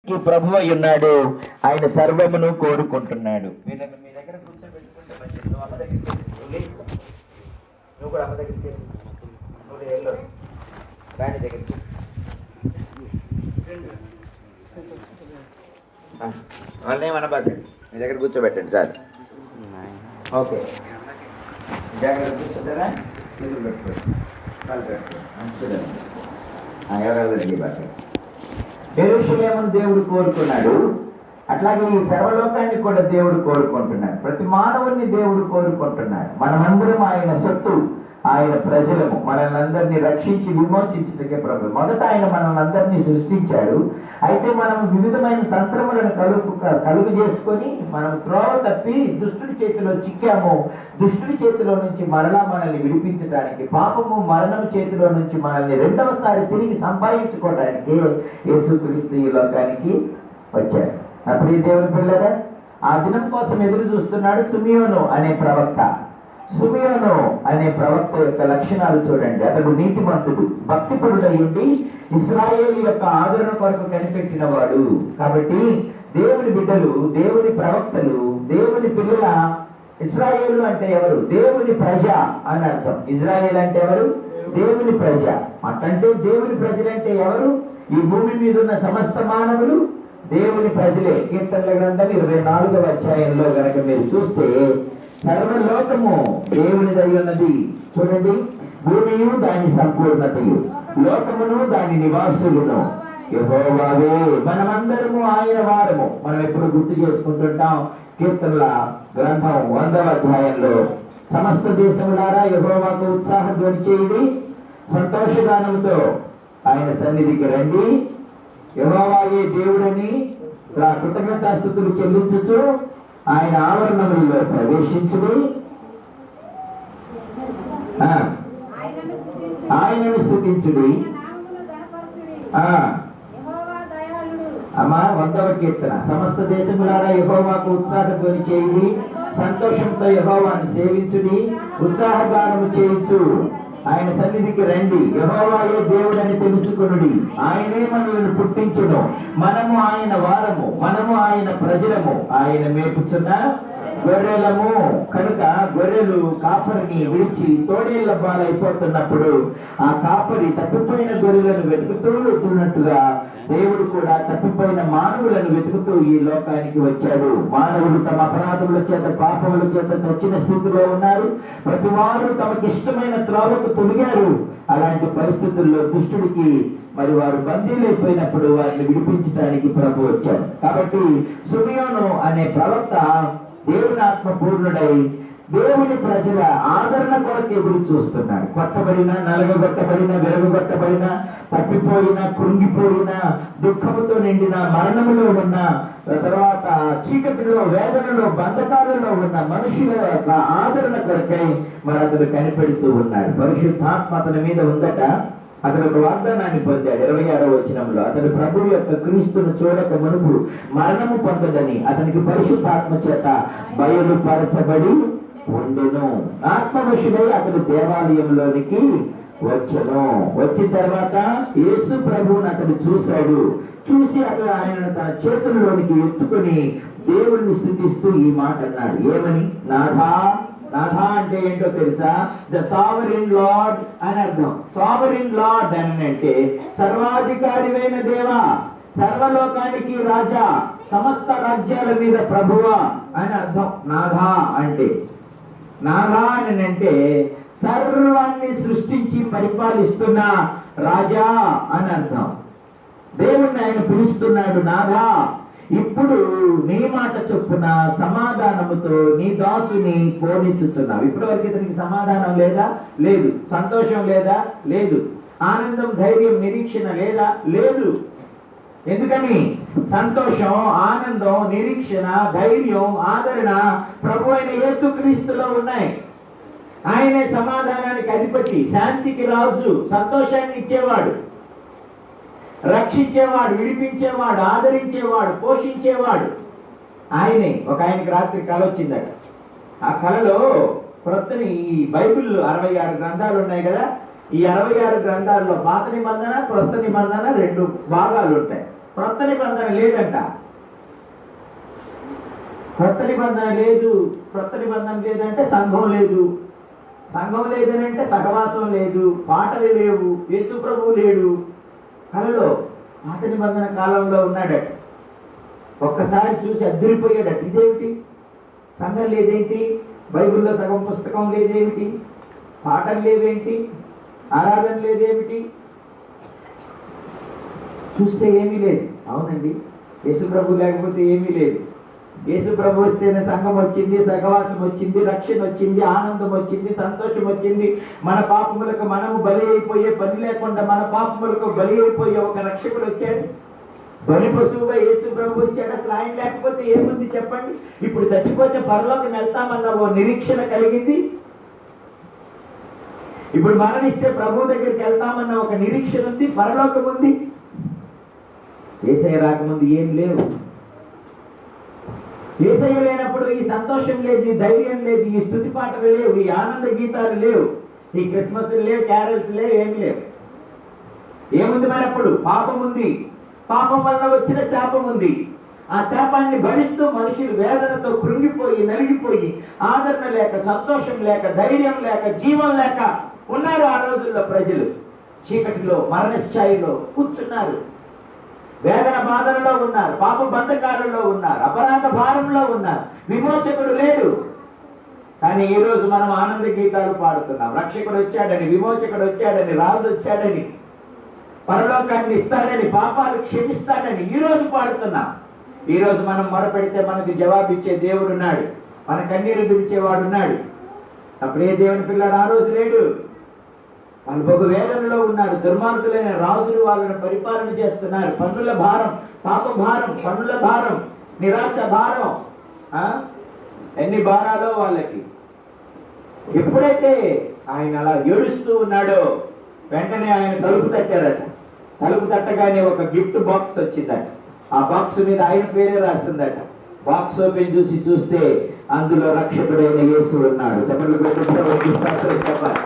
ప్రభు అయి ఉన్నాడు. ఆయన సర్వమును కోరుకుంటున్నాడు. వీళ్ళని మీ దగ్గర కూర్చోబెట్టుకుంటే మంచిది. నువ్వు అమ్మ దగ్గరికి వెళ్ళి, నువ్వు కూడా అమ్మ దగ్గరికి నువ్వు వెళ్ళు రాణి దగ్గరికి. వాళ్ళని ఏమనబాకండి, మీ దగ్గర కూర్చోబెట్టండి సార్. ఓకే, జాగ్రత్త కూర్చుంటారా? మీరు పెట్టుకోండి, వాళ్ళు పెట్టుకోండి. ఎవరెవరికి బాగా యెరూషలేమును దేవుడు కోరుకున్నాడు, అట్లాగే ఈ సర్వలోకాన్ని కూడా దేవుడు కోరుకుంటున్నాడు. ప్రతి మానవుని దేవుడు కోరుకుంటున్నాడు. మనమందరం ఆయన సొత్తు, ఆయన ప్రజలము. మనల్ని అందరినీ రక్షించి విమోచించే ప్రభు. మొదట ఆయన మనల్ని అందరినీ సృష్టించాడు. అయితే మనం వివిధమైన తంత్రములను కలుగు చేసుకొని మనం త్రోవ తప్పి దుష్టుడి చేతిలో చిక్కాము. దుష్టుడి చేతిలో నుంచి మరలా మనల్ని విడిపించడానికి, పాపము మరణము చేతిలో నుంచి మనల్ని రెండవసారి తిరిగి సంపాదించుకోవడానికి యేసుక్రీస్తు ఈ లోకానికి వచ్చాడు. అప్పుడు ఈ దేవుని పిల్లరా, ఆ దినం కోసం ఎదురు చూస్తున్నాడు సిమియోను అనే ప్రవక్త. సిమియోను అనే ప్రవక్త యొక్క లక్షణాలు చూడండి. అతడు నీతిమంతుడు, భక్తిపరుడై ఉండి ఇశ్రాయేలు యొక్క ఆదరణ కొరకు కనిపెట్టిన వాడు. కాబట్టి దేవుని బిడ్డలు, దేవుని ప్రవక్తలు, దేవుని పిల్లల. ఇశ్రాయేలు అంటే ఎవరు? దేవుని ప్రజ అని అర్థం. ఇజ్రాయేల్ అంటే ఎవరు? దేవుని ప్రజ. అంటే దేవుని ప్రజలంటే ఎవరు? ఈ భూమి మీద ఉన్న సమస్త మానవులు దేవుని ప్రజలే. కీర్తనల గ్రంథం 24వ అధ్యాయంలో గనక మీరు చూస్తే, సర్వలోకము దేవునిదై ఉన్నది. చూడండి, భూమియు దాని సంపూర్ణతయు, లోకమును దాని నివాసులను యెహోవావే. మనమందరము ఆయన వారము. మనం ఎప్పుడు గుర్తు చేసుకుంటుంటాం కీర్తనల గ్రంథం 100వ అధ్యాయంలో, సమస్త దేశములారా యెహోవాకు ఉత్సాహ ధ్వని చేయుడి, సంతోషగానముతో ఆయన సన్నిధికి రండి. యెహోవాయే దేవుడని కృతజ్ఞతాస్తుతులు చెల్లించుచు ఆయన ఆవరణములలో ప్రవేశించుడి, ఆయనను స్తుతించుడి. అమ్మా 100వ కీర్తన, సమస్త దేశములారా యెహోవాకు ఉత్సాహ ధ్వని చేయుడి, సంతోషంతో యెహోవాను సేవించుడి, ఉత్సాహగానము చేయించు, ఆయన సన్నిధికి రండి. యెహోవాయే దేవుడని తెలుసుకొనుడి, ఆయనే మనల్ని పుట్టించును, మనము ఆయన వారము, మనము ఆయన ప్రజలము, ఆయన మేపుచున్న గొర్రెలము. కనుక గొర్రెలు కాపరిని విడిచి తోడేళ్ల బాలైపోతున్నప్పుడు ఆ కాపరి తప్పిపోయిన గొర్రెలను వెతుకుతూ ఉంటున్నట్టుగా దేవుడు కూడా తప్పిపోయిన మానవులను వెతుకుతూ ఈ లోకానికి వచ్చాడు. మానవులు తమ అపరాధముల చేత, పాపముల చేత చచ్చిన స్థితిలో ఉన్నారు. ప్రతి వారు తమకిష్టమైన త్రోవకు తొలిగారు. అలాంటి పరిస్థితుల్లో దుష్టుడికి మరి వారు బందీలైపోయినప్పుడు వారిని విడిపించడానికి ప్రభు వచ్చాడు. కాబట్టి సిమియోను అనే ప్రవక్త దేవుని ఆత్మ పూర్ణుడై దేవుని ప్రజల ఆదరణ కొరకు ఎదురు చూస్తున్నాడు. కొట్టబడిన, నలగొట్టబడిన, విరగొట్టబడిన, తప్పిపోయిన, కృంగిపోయిన, దుఃఖముతో నిండిన, మరణములో ఉన్న, తర్వాత చీకటిలో, వేదనలో, బంధకాలలో ఉన్న మనుషుల యొక్క ఆదరణ కొరకై మరి అతడు కనిపెడుతూ ఉన్నాడు. పరిశుద్ధాత్మ అతని మీద ఉందట. అతడు ఒక వాగ్దానాన్ని పొందాడు 26వ వచనంలో. అతడు ప్రభు యొక్క క్రీస్తును చూడక మునుపు మరణము పొందదని అతనికి పరిశుద్ధాత్మ చేత బయలుపరచబడి ఉండెను. ఆత్మవశుడై అతడు దేవాలయంలోనికి వచ్చెను. వచ్చిన తర్వాత యేసు ప్రభువుని అతడు చూశాడు. చూసి అతడు ఆయనను తన చేతుల్లోనికి ఎత్తుకొని దేవుణ్ణి స్తుతిస్తూ ఈ మాట అన్నాడు. ఏమని? నాథా. నాథా అంటే ఏంటో తెలుసా? ద సావరిన్ లార్డ్ అని అర్థం. సావరిన్ లార్డ్ అని అంటే సర్వాధికారివైన దేవా, సర్వలోకానికి రాజా, సమస్త రాజ్యాల మీద ప్రభువా అని అర్థం. నాథా అంటే, నాథా అని అంటే సర్వాన్ని సృష్టించి పరిపాలిస్తున్న రాజా అని అర్థం. దేవుణ్ణి ఆయన పిలుస్తున్నాడు, నాథా, ఇప్పుడు నీ మాట చొప్పున సమాధానముతో నీ దాసుని పోనిచ్చుచున్నావు. ఇప్పటి వరకు ఇతనికి సమాధానం లేదా? లేదు. సంతోషం లేదా? లేదు. ఆనందం, ధైర్యం, నిరీక్షణ లేదా? లేదు. ఎందుకని? సంతోషం, ఆనందం, నిరీక్షణ, ధైర్యం, ఆదరణ ప్రభు అయిన యేసుక్రీస్తులో ఉన్నాయి. ఆయనే సమాధానానికి అధిపతి, శాంతికి రాజు, సంతోషాన్ని ఇచ్చేవాడు, రక్షించేవాడు, విడిపించేవాడు, ఆదరించేవాడు, పోషించేవాడు ఆయనే. ఒక ఆయనకి రాత్రి కళ వచ్చిందట. ఆ కళలో క్రొత్తని ఈ బైబిల్ 66 గ్రంథాలు ఉన్నాయి కదా. ఈ 66 గ్రంథాల్లో పాత నిబంధన, క్రొత్త నిబంధన 2 భాగాలు ఉంటాయి. క్రొత్త నిబంధన లేదంట. క్రొత్త నిబంధన లేదు. క్రొత్త నిబంధన లేదంటే సంఘం లేదు. సంఘం లేదనంటే సహవాసం లేదు, పాటలు లేవు, యేసు ప్రభువు లేడు. కలలో పాత నిబంధన కాలంలో ఉన్నాడట. ఒక్కసారి చూసి అద్దరిపోయాడట. ఇదేమిటి, సంఘం లేదేంటి, బైబిల్లో సగం పుస్తకం లేదేమిటి, పాటలు లేవేంటి, ఆరాధన లేదేమిటి, చూస్తే ఏమీ లేదు. అవునండి, యేసు ప్రభు లేకపోతే ఏమీ లేదు. యేసు ప్రభు వస్తేనే సంఘం వచ్చింది, సహవాసం వచ్చింది, రక్షణ వచ్చింది, ఆనందం వచ్చింది, సంతోషం వచ్చింది. మన పాపములకు మనము బలి అయిపోయే పని లేకుండా మన పాపములకు బలి అయిపోయే ఒక రక్షకుడు వచ్చాడు. బలి పశువుగా యేసు ప్రభు వచ్చాడు. అసలు ఆయన లేకపోతే ఏముంది చెప్పండి? ఇప్పుడు చచ్చిపోతే పరలోకం వెళ్తామన్న ఓ నిరీక్షణ కలిగింది. ఇప్పుడు మరణిస్తే ప్రభు దగ్గరికి వెళ్తామన్న ఒక నిరీక్షణ ఉంది, పరలోకం ఉంది. యేసయ్య రాకముందు ఏం లేవు. యేసయ్య లేనప్పుడు ఈ సంతోషం లేదు, ఈ ధైర్యం లేదు, ఈ స్తుతి పాటలు లేవు, ఈ ఆనంద గీతాలు లేవు, ఈ క్రిస్మస్ లేవు, క్యారల్స్ లేవు, ఏమి లేవు. ఏముంది మరి అప్పుడు? పాపం ఉంది. పాపం వల్ల వచ్చిన శాపం ఉంది. ఆ శాపాన్ని భరిస్తూ మనుషులు వేదనతో కృంగిపోయి నలిగిపోయి ఆదరణ లేక, సంతోషం లేక, ధైర్యం లేక, జీవం లేక ఉన్నారు. ఆ రోజుల్లో ప్రజలు చీకటిలో, మరణస్థాయిలో కూర్చున్నారు. వేదన బాధలలో ఉన్నారు, పాప బంధకాలలో ఉన్నారు, అపరాధ భారంలో ఉన్నారు. విమోచకుడు లేడు. కానీ ఈ రోజు మనం ఆనంద గీతాలు పాడుతున్నాం. రక్షకుడు వచ్చాడని, విమోచకుడు వచ్చాడని, రాజు వచ్చాడని, పరలోకాన్ని ఇస్తాడని, పాపాలు క్షమిస్తాడని ఈ రోజు పాడుతున్నాం. ఈ రోజు మనం మొరపెడితే మనకు జవాబిచ్చే దేవుడు ఉన్నాడు, మన కన్నీరు దుడిచేవాడు ఉన్నాడు. ఆ ప్రియ దేవుని పిల్లలు ఆ రోజు లేడు. వాళ్ళు బహు వేదనలో ఉన్నారు. దుర్మార్గులైన రాజులు వాళ్ళని పరిపాలన చేస్తున్నారు. పన్నుల భారం, పాప భారం, పన్నుల భారం, నిరాశ భారం, ఎన్ని భారాలో వాళ్ళకి. ఎప్పుడైతే ఆయన అలా ఏడుస్తూ ఉన్నాడో వెంటనే ఆయన తలుపు తట్టారట. తలుపు తట్టగానే ఒక గిఫ్ట్ బాక్స్ వచ్చిందట. ఆ బాక్స్ మీద ఆయన పేరే రాసిందట. బాక్స్ ఓపెన్ చూస్తే అందులో రక్షకుడైన యేసు ఉన్నాడు. చెప్పాలి.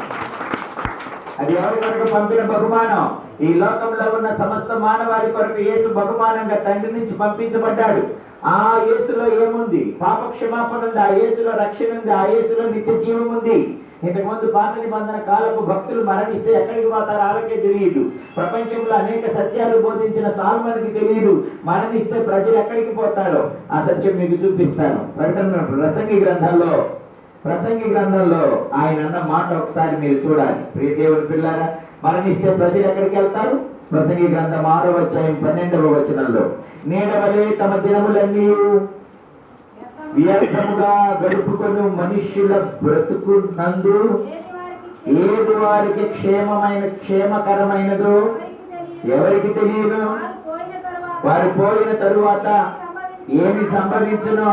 అది ఎవరి కొరకు పంపిన బహుమానం? ఈ లోకంలో ఉన్న సమస్త మానవాళి కొరకు యేసు బహుమానంగా తండ్రి నుంచి పంపించబడ్డాడు. ఆ యేసులో ఏముంది? పాప క్షమాపణ ఉంది. ఆ యేసులో రక్షణ ఉంది. ఆ యేసులో నిత్య జీవం ఉంది. ఇంతకుముందు పాత నిబంధన కాలపు భక్తులు మరణిస్తే ఎక్కడికి పోతారో వాళ్ళకే తెలియదు. ప్రపంచంలో అనేక సత్యాలు బోధించిన సాల్మన్కి తెలియదు మరణిస్తే ప్రజలు ఎక్కడికి పోతారో. ఆ సత్యం మీకు చూపిస్తాను. ప్రసంగి గ్రంథంలో ఆయన అన్న మాట ఒకసారి మీరు చూడాలి. ప్రియ దేవుని పిల్లారా, మరణిస్తే ప్రజలు ఎక్కడికి వెళ్తారు? ప్రసంగి గ్రంథం 6వ అధ్యాయం 12వ వచనంలో, నీడవలే తమ దినములన్నీ వ్యర్థముగా గడుపుకొని మనుష్యుల బ్రతుకు నందు ఏది వారికి క్షేమకరమైనదో ఎవరికి తెలియదు. వారు పోయిన తరువాత ఏమి సంభవించునో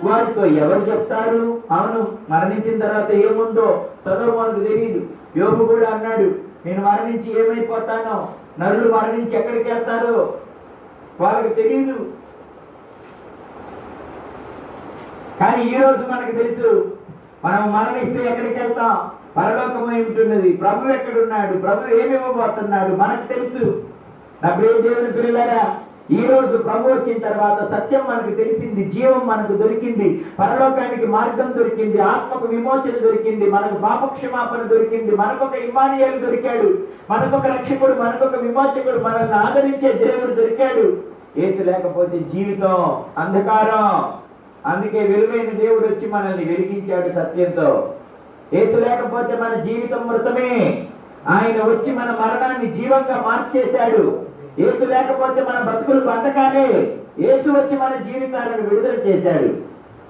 వారితో ఎవరు చెప్తారు? అవును, మరణించిన తర్వాత ఏముందో సొలొమోనుకు తెలియదు. యోబు కూడా అన్నాడు, నేను మరణించి ఏమైపోతానో, నరులు మరణించి ఎక్కడికి వెళ్తారో వాళ్ళకి తెలియదు. కానీ ఈ రోజు మనకు తెలుసు, మనం మరణిస్తే ఎక్కడికి వెళ్తాం, పరలోకం ఏమిటున్నది, ప్రభు ఎక్కడున్నాడు, ప్రభు ఏమి ఇవ్వబోతున్నాడు మనకు తెలుసు. నా ప్రియ దేవుని పిల్లలారా, ఈ రోజు ప్రభు వచ్చిన తర్వాత సత్యం మనకు తెలిసింది, జీవం మనకు దొరికింది, పరలోకానికి మార్గం దొరికింది, ఆత్మకు విమోచన దొరికింది, మనకు పాపక్షమాపణ దొరికింది, మనకొక ఇమ్మానుయేలు దొరికాడు, మనకొక రక్షకుడు, మనకొక విమోచకుడు, మనల్ని ఆదరించే దేవుడు దొరికాడు. యేసు లేకపోతే జీవితం అంధకారం. అందుకే వెలుగైన దేవుడు వచ్చి మనల్ని వెలిగించాడు సత్యంతో. యేసు లేకపోతే మన జీవితం మృతమే. ఆయన వచ్చి మన మరణాన్ని జీవంగా మార్చేశాడు. యేసు లేకపోతే మన బతుకులు బంధకాలే. యేసు వచ్చి మన జీవితాలను విడుదల చేశాడు.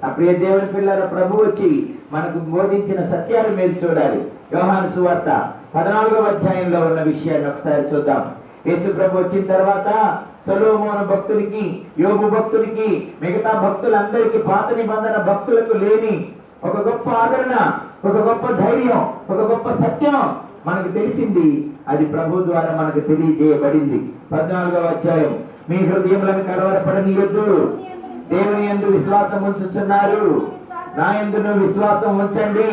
ఆ ప్రియ దేవుని పిల్లల ప్రభు వచ్చి మనకు బోధించిన సత్యాలు మీరు చూడాలి. యోహాను సువార్త 14వ అధ్యాయంలో ఉన్న విషయాన్ని ఒకసారి చూద్దాం. యేసు ప్రభు వచ్చిన తర్వాత సొలొమోను భక్తునికి, యోబు భక్తునికి, మిగతా భక్తులందరికీ, పాత నిబంధన భక్తులకు లేని ఒక గొప్ప ఆదరణ, ఒక గొప్ప ధైర్యం, ఒక గొప్ప సత్యం మనకు తెలిసింది. అది ప్రభు ద్వారా మనకు తెలియజేయబడింది. 14వ అధ్యాయం, మీ హృదయములను కలవరపడనీయొద్దు, దేవుని యందు విశ్వాసం ఉంచుచున్నారు, నా యందును విశ్వాసం ఉంచండి.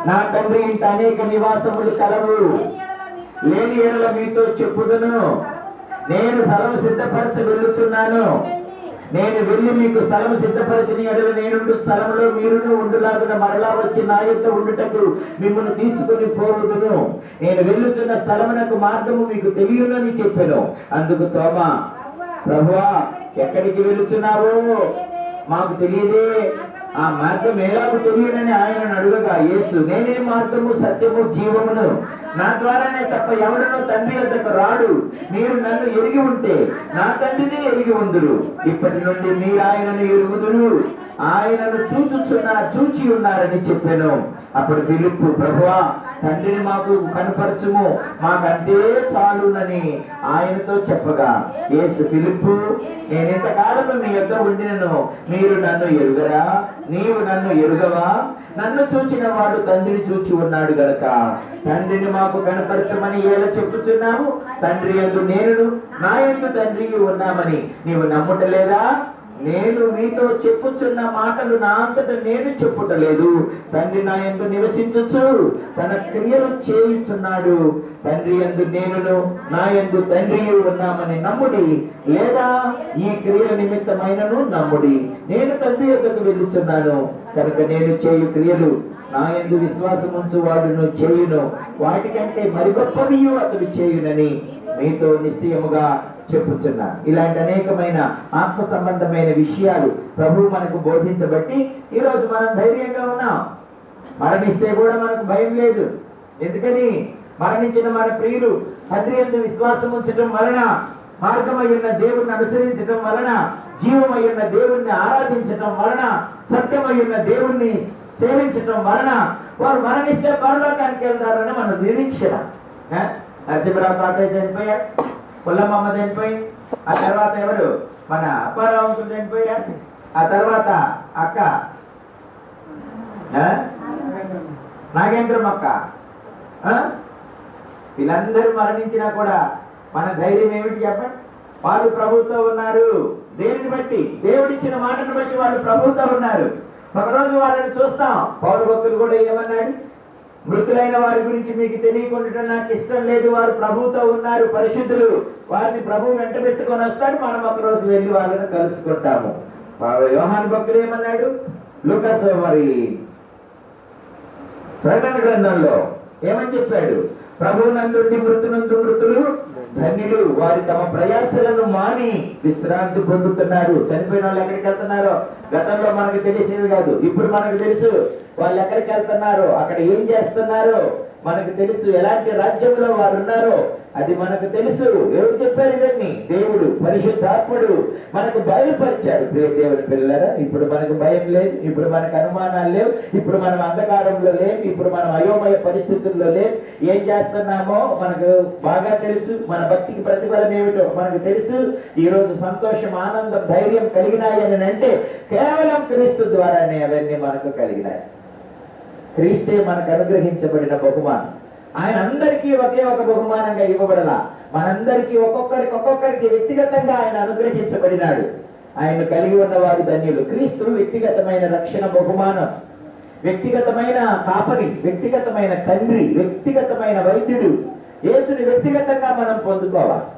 నా తండ్రి ఇంట అనేక నివాసములు కలవు, లేని ఎడల మీతో చెప్పుదును. నేను స్థలము సిద్ధపరచ వెళ్ళుచున్నాను. నేను వెళ్ళి మీకు స్థలము సిద్ధపరచిన ఎడల నేనుండు స్థలంలో మీరును ఉండులాగున మరలా వచ్చి నా యొక్క ఉండుటకు మిమ్మల్ని తీసుకుని పోవుదును. నేను వెళ్ళుచున్న స్థలమునకు మార్గము మీకు తెలియనని చెప్పాను. అందుకు తోమా, ప్రభువా ఎక్కడికి వెళ్ళుచున్నావో మాకు తెలియదే, ఆ మార్గం ఎలాగూ తెలియనని ఆయనను అడుగగా యేసు, నేనే మార్గము సత్యము జీవమును, నా ద్వారానే తప్ప ఎవడనో తండ్రి వద్దకు రాడు. మీరు నన్ను ఎరిగి ఉంటే నా తండ్రిని ఎరిగి ఉందురు. ఇప్పటి నుండి మీరు ఆయనను ఎరుగుదురు, ఆయనను చూచి ఉన్నారని చెప్పాను. అప్పుడు ఫిలిప్పు, ప్రభువా తండ్రిని మాకు కనుపరచుము, మాకంతే చాలునని ఆయనతో చెప్పగా యేసు, ఫిలిప్పు నేను ఇంతకాలము మీ యొద్ద ఉండినను మీరు నన్ను ఎరుగరా? నీవు నన్ను ఎరుగవా? నన్ను చూచిన వాడు తండ్రిని చూచి ఉన్నాడు గనక తండ్రిని మాకు కనపరచమని ఎలా చెప్పుచున్నాము? తండ్రి యందు నేనును నా యందు తండ్రి ఉన్నామని నీవు నమ్ముటలేదా? నేను మీతో చెప్పుచున్న మాటలు నా అంతట నేను చెప్పుటలేదు, తండ్రి నా యందు నివసించుచు తన క్రియలు చేయుచున్నాడు. తండ్రి యందు నేనును నా యందు తండ్రి ఉన్నామని నమ్ముడి, లేదా ఈ క్రియల నిమిత్తమైనను నమ్ముడి. నేను తండ్రి యొద్దకు వెళ్ళుచున్నాను కనుక నేను చేయు క్రియలు నా యందు విశ్వాసం ఉంచు వాడును చేయును, వాటికంటే మరి గొప్పవి అతడు చేయునని మీతో నిశ్చయముగా చెప్పుచున్నా. ఇలాంటి అనేకమైన ఆత్మ సంబంధమైన విషయాలు ప్రభు మనకు బోధించబట్టి ఈరోజు మనం ధైర్యంగా ఉన్నాం. మరణిస్తే కూడా మనకు భయం లేదు. ఎందుకని? మరణించిన మన ప్రియులు తండ్రి యందు విశ్వాసం ఉంచడం వలన, మార్గమయ్యున్న దేవుణ్ణి అనుసరించడం వలన, జీవమయ్యున్న దేవుణ్ణి ఆరాధించడం వలన, సత్యమయ్యున్న దేవుణ్ణి సేవించడం వలన వారు మరణిస్తే పరలోకానికి వెళ్తారని మన నిరీక్షణ. నరసింహరావు తాతయ్య చనిపోయాడు, పుల్లమ్మ చనిపోయి, ఆ తర్వాత ఎవరు మన అప్పారావు చనిపోయారు, ఆ తర్వాత అక్క నాగేంద్రం అక్క, వీళ్ళందరూ మరణించినా కూడా మన ధైర్యం ఏమిటి చెప్పండి? వాళ్ళు ప్రభువుతో ఉన్నారు. దేనిని బట్టి? దేవుడిచ్చిన మాటను బట్టి వాళ్ళు ప్రభువుతో ఉన్నారు. ఒకరోజు వాళ్ళని చూస్తాం. పౌరు భక్తులు కూడా ఏమన్నాడు? మృతులైన వారి గురించి మీకు తెలియకుండా నాకు ఇష్టం లేదు, వారు ప్రభువుతో ఉన్నారు, పరిశుద్ధులు, వారిని ప్రభువు వెంట పెట్టుకొని వస్తాడు, మనం ఒకరోజు వెళ్ళి వాళ్ళని కలుసుకుంటాము. యోహాను భక్తులు ఏమన్నాడు? లూకాసు మరి ప్రకటన గ్రంథంలో ఏమని చెప్పాడు? ప్రభువు నందుండి మృతులు ధన్యులు, వారి తమ ప్రయాసలను మాని విశ్రాంతి పొందుతున్నారు. చనిపోయిన వాళ్ళు ఎక్కడికి వెళ్తున్నారో గతంలో మనకు తెలిసేది కాదు, ఇప్పుడు మనకు తెలుసు. వాళ్ళు ఎక్కడికి వెళ్తున్నారో, అక్కడ ఏం చేస్తున్నారో మనకు తెలుసు. ఎలాంటి రాజ్యంలో వారు ఉన్నారో అది మనకు తెలుసు. ఎవరు చెప్పారు ఇవన్నీ? దేవుడు, పరిశుద్ధాత్ముడు మనకు బయలుపరిచారు. దేవుని పిల్లరా, ఇప్పుడు మనకు భయం లేదు, ఇప్పుడు మనకు అనుమానాలు లేవు, ఇప్పుడు మనం అంధకారంలో లేవు, ఇప్పుడు మనం అయోమయ పరిస్థితుల్లో లేవు. ఏం చేస్తున్నామో మనకు బాగా తెలుసు. మన భక్తికి ప్రతిఫలం ఏమిటో మనకు తెలుసు. ఈ రోజు సంతోషం, ఆనందం, ధైర్యం కలిగినాయని అంటే కేవలం క్రీస్తు ద్వారానే అవన్నీ మనకు కలిగినాయి. క్రీస్తే మనకు అనుగ్రహించబడిన బహుమానం. ఆయన అందరికీ ఒకే ఒక బహుమానంగా ఇవ్వబడలా, మనందరికీ ఒక్కొక్కరికి వ్యక్తిగతంగా ఆయన అనుగ్రహించబడినాడు. ఆయన కలిగి ఉన్నవారు ధన్యులు. క్రీస్తు వ్యక్తిగతమైన రక్షణ బహుమానం, వ్యక్తిగతమైన కాపరి, వ్యక్తిగతమైన తండ్రి, వ్యక్తిగతమైన వైద్యుడు. యేసుని వ్యక్తిగతంగా మనం పొందుకోవాలి.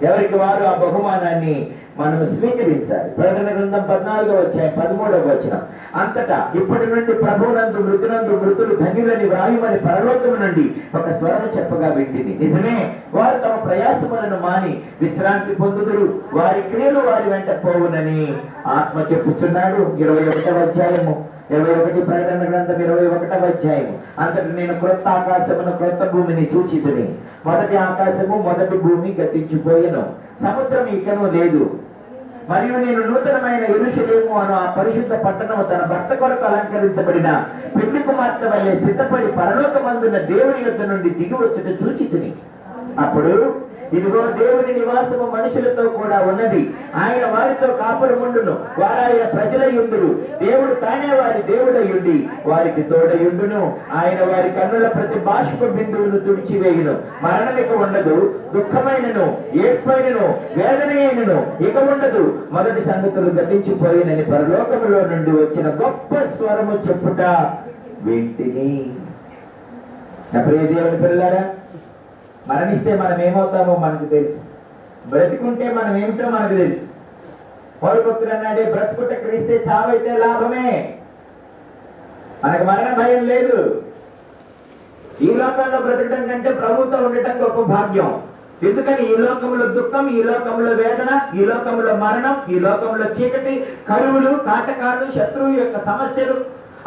ఎవరికి వారు ఆ బహుమానాన్ని మనం స్వీకరించాలి. ప్రకటన గ్రంథం 14వ అధ్యాయం 13వ వచనం, అంతటా ఇప్పటి నుండి ప్రభువునందు మృతులు ధన్యులని వ్రాయుమని పరలోకము నుండి ఒక స్వరము చెప్పగా వింటిని. నిజమే, వారు తమ ప్రయాసములను మాని విశ్రాంతి పొందుదురు, వారి క్రియలు వారి వెంట పోవునని ఆత్మ చెప్పుచున్నాడు. 21వ అధ్యాయము 21 ప్రకటన గ్రంథం 21వ అధ్యాయము, అంతటి నేను క్రొత్త ఆకాశమును క్రొత్త భూమిని చూచితిని. మొదటి ఆకాశము మొదటి భూమి గతించిపోయెను, సముద్రం ఇకను లేదు. మరియు నేను నూతనమైన యెరూషలేము అను ఆ పరిశుద్ధ పట్టణము తన భర్త కొరకు అలంకరించబడిన పెళ్లి కుమార్తె వలె సిద్ధపడి పరలోకమందున దేవుని యొద్ద నుండి దిగి వచ్చుట చూచితిని. అప్పుడు ఇదిగో దేవుని నివాసము మనుషులతో కూడా ఉన్నది, ఆయన వారితో కాపురముండును, వారు ఆయన ప్రజలయుండును, దేవుడు తానే వారి దేవుడయుండి వారికి తోడయుండును. ఆయన వారి కన్నుల ప్రతి బాష్ప బిందువును తుడిచివేయును. మరణమిక ఉండదు, దుఃఖమైనను, ఏడ్పైనను, వేదనైనను ఇక ఉండదు, మొదటి సంగతులు గతించిపోయినని పరలోకములో నుండి వచ్చిన గొప్ప స్వరము చెప్పుట వింటిని. నా ప్రియ దేవుని పిల్లలారా, మరణిస్తే మనం ఏమవుతామో మనకు తెలుసు. బ్రతికుంటే మనం ఏమిటో మనకు తెలుసు. పౌలు భక్తుడు అన్నాడే, బ్రతుకుంటే క్రీస్తే, చావైతే లాభమే. మనకు మరణ భయం లేదు. ఈ లోకంలో బ్రతకడం కంటే ప్రభుతో ఉండటం గొప్ప భాగ్యం. ఎందుకని ఈ లోకంలో దుఃఖం, ఈ లోకంలో వేదన, ఈ లోకంలో మరణం, ఈ లోకంలో చీకటి, కరువులు, కాటకాలు, శత్రువు యొక్క సమస్యలు,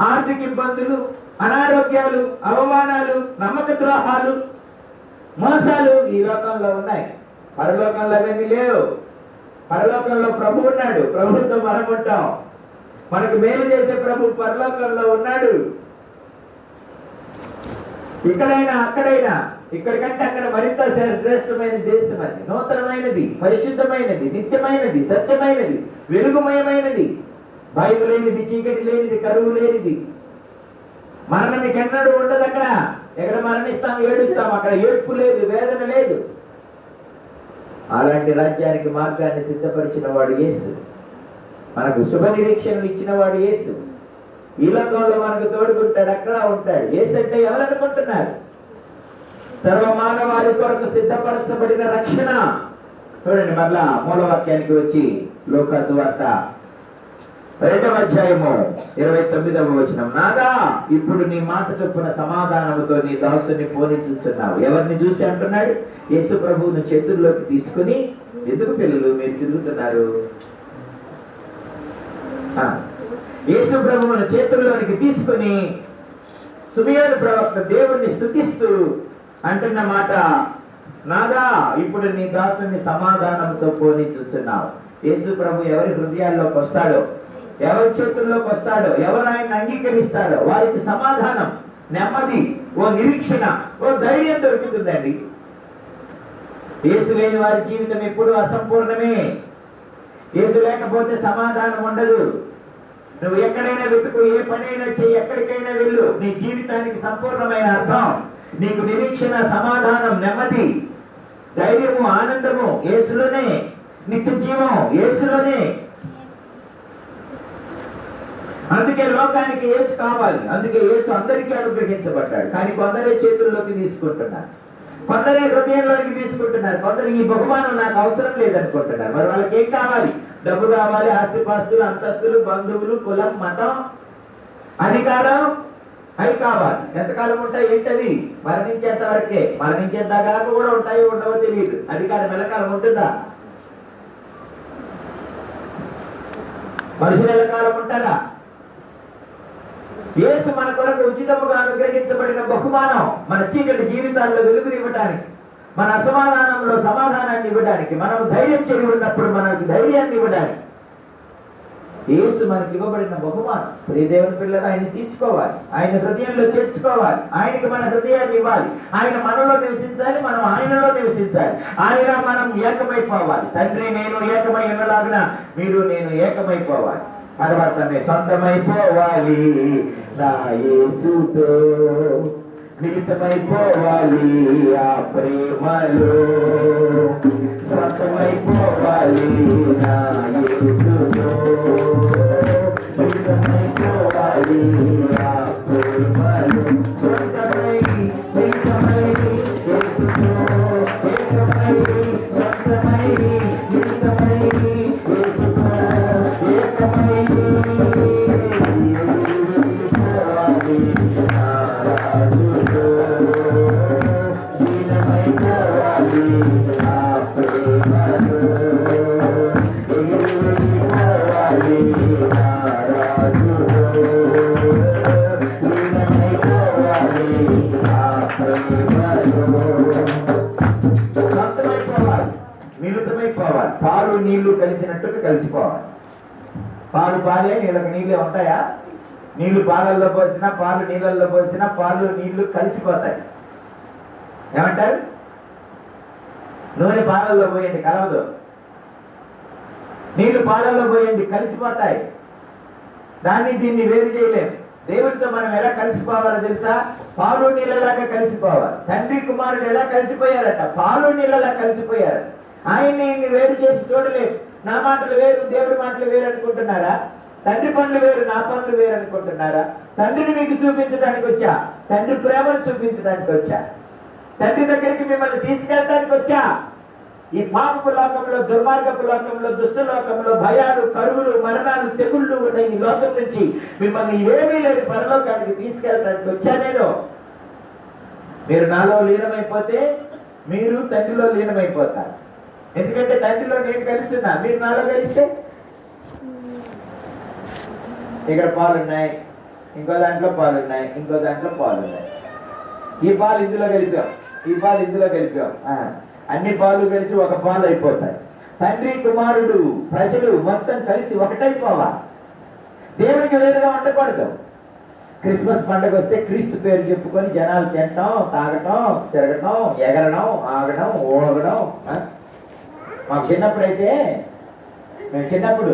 ఆర్థిక ఇబ్బందులు, అనారోగ్యాలు, అవమానాలు, నమ్మక ద్రోహాలు, మోసాలు ఈ లోకంలో ఉన్నాయి. పరలోకంలో అవన్నీ లేవు. పరలోకంలో ప్రభు ఉన్నాడు. ప్రభుత్వం మనం ఉంటాం. మనకు మేలు చేసే ప్రభు పరలోకంలో ఉన్నాడు. ఇక్కడైనా అక్కడైనా, ఇక్కడికంటే అక్కడ మరింత శ్రేష్టమైన దేశం అది. నూతనమైనది, పరిశుద్ధమైనది, నిత్యమైనది, సత్యమైనది, వెలుగుమయమైనది, భయం లేనిది, చీకటి లేనిది, కరువు లేనిది. మరణం ఎన్నడూ ఉండదు అక్కడ. ఎక్కడ మరణిస్తాం, ఏడుస్తాం. అక్కడ ఏడ్పు లేదు, వేదన లేదు. అలాంటి రాజ్యానికి మార్గాన్ని సిద్ధపరిచిన వాడు యేసు. మనకు శుభ నిరీక్షణలు ఇచ్చిన వాడు యేసు. ఈ లోకంలో మనకు తోడుకుంటాడు, అక్కడ ఉంటాడు. యేసు అంటే ఎవరు అనుకుంటున్నారు? సర్వమానవాళి కొరకు సిద్ధపరచబడిన రక్షణ. చూడండి మరలా మూలవాక్యానికి వచ్చి, లూకాసు వార్త 2వ అధ్యాయము 29వ వచనం. నాదా, ఇప్పుడు నీ మాట చొప్పున సమాధానముతో నీ దాసుని పోనిచుచున్నావు. ఎవరిని చూసి అంటున్నాడు? యేసు ప్రభువును చేతుల్లోకి తీసుకుని, ఎందుకు పిల్లలు మీరు తిరుగుతున్నారు? యేసు ప్రభువును చేతుల్లోనికి తీసుకుని సుమయోను ప్రవక్త దేవుణ్ణి స్తుతిస్తూ అంటున్న మాట, నాదా, ఇప్పుడు నీ దాసుని సమాధానంతో పోనిచుచున్నావు. యేసు ప్రభు ఎవరి హృదయాల్లోకి వస్తాడో, ఎవరి చేతుల్లోకి వస్తాడో, ఎవరు ఆయన్ని అంగీకరిస్తాడో వారికి సమాధానం, నెమ్మది, ఓ నిరీక్షణ, ఓ ధైర్యం దొరుకుతుందండి. యేసు లేని వారి జీవితం ఎప్పుడూ అసంపూర్ణమే. యేసు లేకపోతే సమాధానం ఉండదు. నువ్వు ఎక్కడైనా వెతుకు, ఏ పనైనా చెయ్యి, ఎక్కడికైనా వెళ్ళు, నీ జీవితానికి సంపూర్ణమైన అర్థం, నీకు నిరీక్షణ, సమాధానం, నెమ్మది, ధైర్యము, ఆనందము యేసులోనే. నిత్య జీవం యేసులోనే. అందుకే లోకానికి యేసు కావాలి. అందుకే యేసు అందరికీ అనుగ్రహించబడ్డాడు. కానీ కొందరే చేతుల్లోకి తీసుకుంటున్నారు, కొందరే హృదయంలోకి తీసుకుంటున్నారు, కొందరు ఈ బహుమానం నాకు అవసరం లేదనుకుంటున్నారు. మరి వాళ్ళకి ఏం కావాలి? డబ్బు కావాలి, ఆస్తిపాస్తులు, అంతస్తులు, బంధువులు, కులం, మతం, అధికారం, అవి కావాలి. ఎంతకాలం ఉంటాయి? ఏంటవి? మరణించేంత వరకే. మరణించేంత దాకా కూడా ఉంటాయో ఉండవో తెలియదు. అధికారం ఎల్లకాలం ఉంటుందా? మనుషులు ఎల్లకాలం ఉంటారా? యేసు మన కొరకు ఉచితముగా అనుగ్రహించబడిన బహుమానం, మన చీకటి జీవితాల్లో వెలుగునివ్వడానికి, మన అసమాధానంలో సమాధానాన్ని ఇవ్వడానికి, మనం ధైర్యం చెడి ఉన్నప్పుడు మనకి ధైర్యాన్ని ఇవ్వడానికి యేసు మనకి ఇవ్వబడిన బహుమానం. ప్రియ దేవుని పిల్లలు, ఆయన తీసుకోవాలి, ఆయన హృదయంలో చేర్చుకోవాలి, ఆయనకి మన హృదయాన్ని ఇవ్వాలి. ఆయన మనలో నివసించాలి, మనం ఆయనలో నివసించాలి. ఆయన మనం ఏకమైపోవాలి. తండ్రి నేను ఏకమై ఉన్నలాగున మీరు నేను ఏకమైపోవాలి. పరవర్తనే సొంతమైపోవాలి, నా యేసుతో మిళితమైపోవాలి, ఆ ప్రేమలో సొంతమైపోవాలి, నా యేసుతో మిళితమైపోవాలి, ఆ ప్రేమలో సొంతమై మిళితమై యేసుతో ఏకమై సొంతమై మిళితమై యేసుతో ఏకమై మిళితమైపోవాలి. పాలు నీళ్లు కలిసినట్టుగా కలిసిపోవాలి. పాలు పాలే, నీళ్ళకి నీళ్ళే ఉంటాయా? నీళ్లు పాలల్లో పోసినా, పాలు నీళ్ళల్లో పోసినా, పాలు నీళ్లు కలిసిపోతాయి. ఏమంటారు? నూనె పాలల్లో పోయండి, కలవదు. నీళ్లు పాలల్లో పోయండి, కలిసిపోతాయి. దాన్ని దీన్ని వేరు చేయలేము. దేవుడితో మనం ఎలా కలిసిపోవాలో తెలుసా? పాలు నీళ్ళలాగా కలిసిపోవాలి. తండ్రి కుమారుడు ఎలా కలిసిపోయారట? పాలు నీళ్ళలా కలిసిపోయారు. ఆయన్ని ఇన్ని వేరు చేసి చూడలేము. నా మాటలు వేరు, దేవుడి మాటలు వేరు అనుకుంటున్నారా? తండ్రి పనులు వేరు, నా పనులు వేరు అనుకుంటున్నారా? తండ్రిని మీకు చూపించడానికి వచ్చా, తండ్రి ప్రేమను చూపించడానికి వచ్చా, తండ్రి దగ్గరికి మిమ్మల్ని తీసుకెళ్ళడానికి వచ్చా. ఈ పాపపు లోకంలో, దుర్మార్గపు లోకంలో, దుష్ట లోకంలో భయాలు, కరువులు, మరణాలు, తెగుళ్ళు ఉన్న ఈ లోకం నుంచి మిమ్మల్ని ఏమీ లేని పరలోకానికి తీసుకెళ్ళడానికి వచ్చా నేను. మీరు నాలో లీనమైపోతే మీరు తండ్రిలో లీనమైపోతారు. ఎందుకంటే తండ్రిలో నేను కలుస్తున్నా, మీరు నాలో కలిస్తే ఇక్కడ పాలున్నాయి, ఇంకో దాంట్లో పాలున్నాయి, ఇంకో దాంట్లో పాలున్నాయి. ఈ పాలు ఇందులో కలిపాం, ఈ పాలు ఇందులో కలిపాం, అన్ని పాలు కలిసి ఒక పాలు అయిపోతాయి. తండ్రి, కుమారుడు, ప్రజలు మొత్తం కలిసి ఒకటైపోవాలి. దేవునికి వేరుగా ఉండకూడదు. క్రిస్మస్ పండుగ వస్తే క్రీస్తు పేరు చెప్పుకొని జనాలు తినటం, తాగటం, తిరగటం, ఎగరడం, ఆగడం, ఓగడం. మాకు చిన్నప్పుడైతే, మేము చిన్నప్పుడు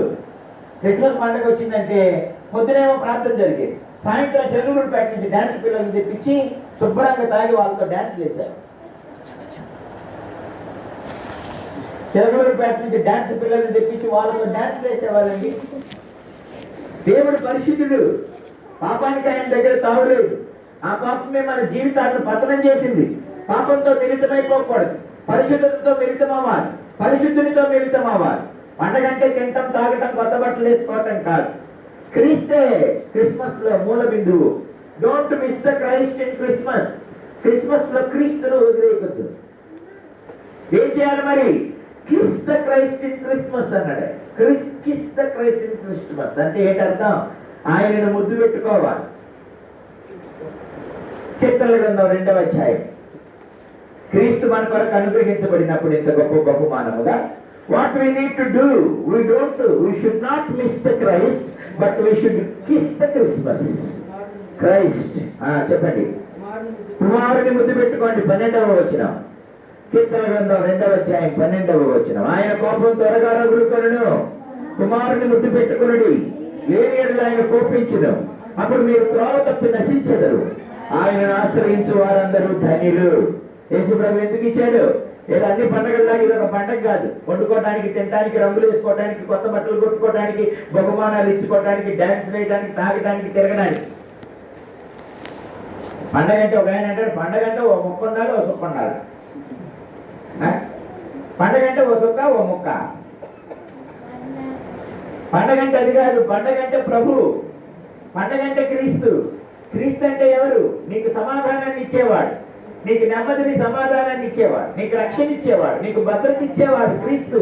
క్రిస్మస్ పండుగ వచ్చిందంటే పొద్దునేమో ప్రార్థన జరిగేది, సాయంత్రం చెరువులపేట నుంచి డ్యాన్స్ పిల్లల్ని తెప్పించి శుభ్రంగా తాగి వాళ్ళతో డ్యాన్స్ చేశారు. చెరువులపేట నుంచి డ్యాన్స్ పిల్లల్ని తెప్పించి వాళ్ళతో డ్యాన్స్ వేసేవాళ్ళండి. దేవుడు పరిశుద్ధుడు, పాపానికి ఆయన దగ్గర తావులేదు. ఆ పాపమే మన జీవితాలను పతనం చేసింది. పాపంతో మిళితమైపోకూడదు, పరిశుద్ధతతో మిళితం అవ్వాలి, పరిశుద్ధునితో మిళితం అవ్వాలి. పండగంటే తింటం, తాగటం, కొత్త బట్టలు వేసుకోవటం కాదు. క్రీస్తే క్రిస్మస్ లో మూల బిందువు. Don't miss the Christ in Christmas. Christmas లో క్రీస్తును వదిలేయవద్దు. ఏం చేయాలి మరి? Kiss the Christ in Christmas అన్నాడు. Kiss the Christ in Christmas అంటే ఏంటర్థం? ఆయనను ముద్దు పెట్టుకోవాలి. కీర్తనల గ్రంథం 2వ అధ్యాయం. క్రీస్తు మన కొరకు అనుగ్రహించబడినప్పుడు ఇంత గొప్ప బహుమానముగా what we need to do, we should not miss the Christ, but we should kiss the Christmas. Christ చెప్పండి. కుమారుని ముద్దు పెట్టుకోండి. 12వ వచనం. కీర్తన గ్రంథం 2వ అధ్యాయం 12వ వచనం. ఆయన కోపం త్వరగా రగులుకొనును, కుమారుని ముద్దు పెట్టుకొనుడి, లేని యెడల ఆయన కోపించును, అప్పుడు మీరు త్రోవ తప్పి నశించెదరు. ఆయనను ఆశ్రయించు వారందరూ ధన్యులు. యేసు ప్రభు ఎందుకు ఇచ్చాడు? ఏదో అన్ని పండుగల్లాగా ఇది ఒక పండుగ కాదు. వండుకోవడానికి, తినడానికి, రంగులు వేసుకోవడానికి, కొత్త బట్టలు కొట్టుకోవడానికి, బహుమానాలు ఇచ్చుకోవడానికి, డాన్స్ వేయడానికి, తాగడానికి, తిరగడానికి. పండగ అంటే ఒక ఆయన అంటాడు, పండగ అంటే ఓ ముక్క ఉండాలి, ఓ సుక్క ఉండాలి. పండగ అంటే ఓ సుక్క, ఓ ముక్క. పండగ అంటే అది కాదు. పండగ అంటే ప్రభు, పండగ అంటే క్రీస్తు. క్రీస్తు అంటే ఎవరు? నీకు సమాధానాన్ని ఇచ్చేవాడు, నీకు నెమ్మదిని, సమాధానాన్ని ఇచ్చేవాడు, నీకు రక్షణ ఇచ్చేవాడు, నీకు భద్రత ఇచ్చేవాడు క్రీస్తు.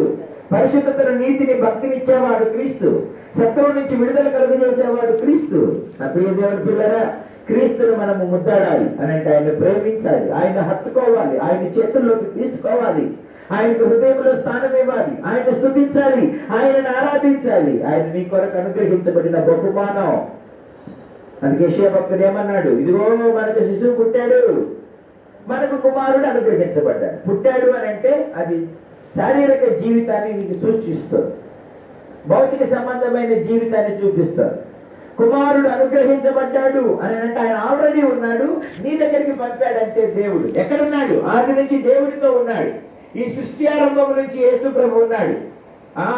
పరిశుద్ధతను, నీతిని, భక్తిని ఇచ్చేవాడు క్రీస్తు. శత్రువు నుంచి విడుదల కలుగజేసేవాడు క్రీస్తు. నా ప్రియ దేవుని పిల్లరా, క్రీస్తును మనము ముద్దాడాలి అని అంటే ఆయన ప్రేమించాలి, ఆయన హత్తుకోవాలి, ఆయన చేతుల్లోకి తీసుకోవాలి, ఆయనకు హృదయంలో స్థానం ఇవ్వాలి, ఆయన స్తుతించాలి, ఆయనను ఆరాధించాలి. ఆయన నీ కొరకు అనుగ్రహించబడిన బహుమానం. అందుకే యెషయా భక్తుడు ఏమన్నాడు? ఇదిగో మనకు శిశువు పుట్టాడు, మనకు కుమారుడు అనుగ్రహించబడ్డాడు. పుట్టాడు అని అంటే అది శారీరక జీవితాన్ని నీకు సూచిస్తుంది, భౌతిక సంబంధమైన జీవితాన్ని చూపిస్తుంది. కుమారుడు అనుగ్రహించబడ్డాడు అని అంటే ఆయన ఆల్రెడీ ఉన్నాడు, నీ దగ్గరికి పంపాడంటే దేవుడు ఎక్కడున్నాడు? ఆది నుంచి దేవుడితో ఉన్నాడు. ఈ సృష్టి ఆరంభం నుంచి యేసు ప్రభు ఉన్నాడు.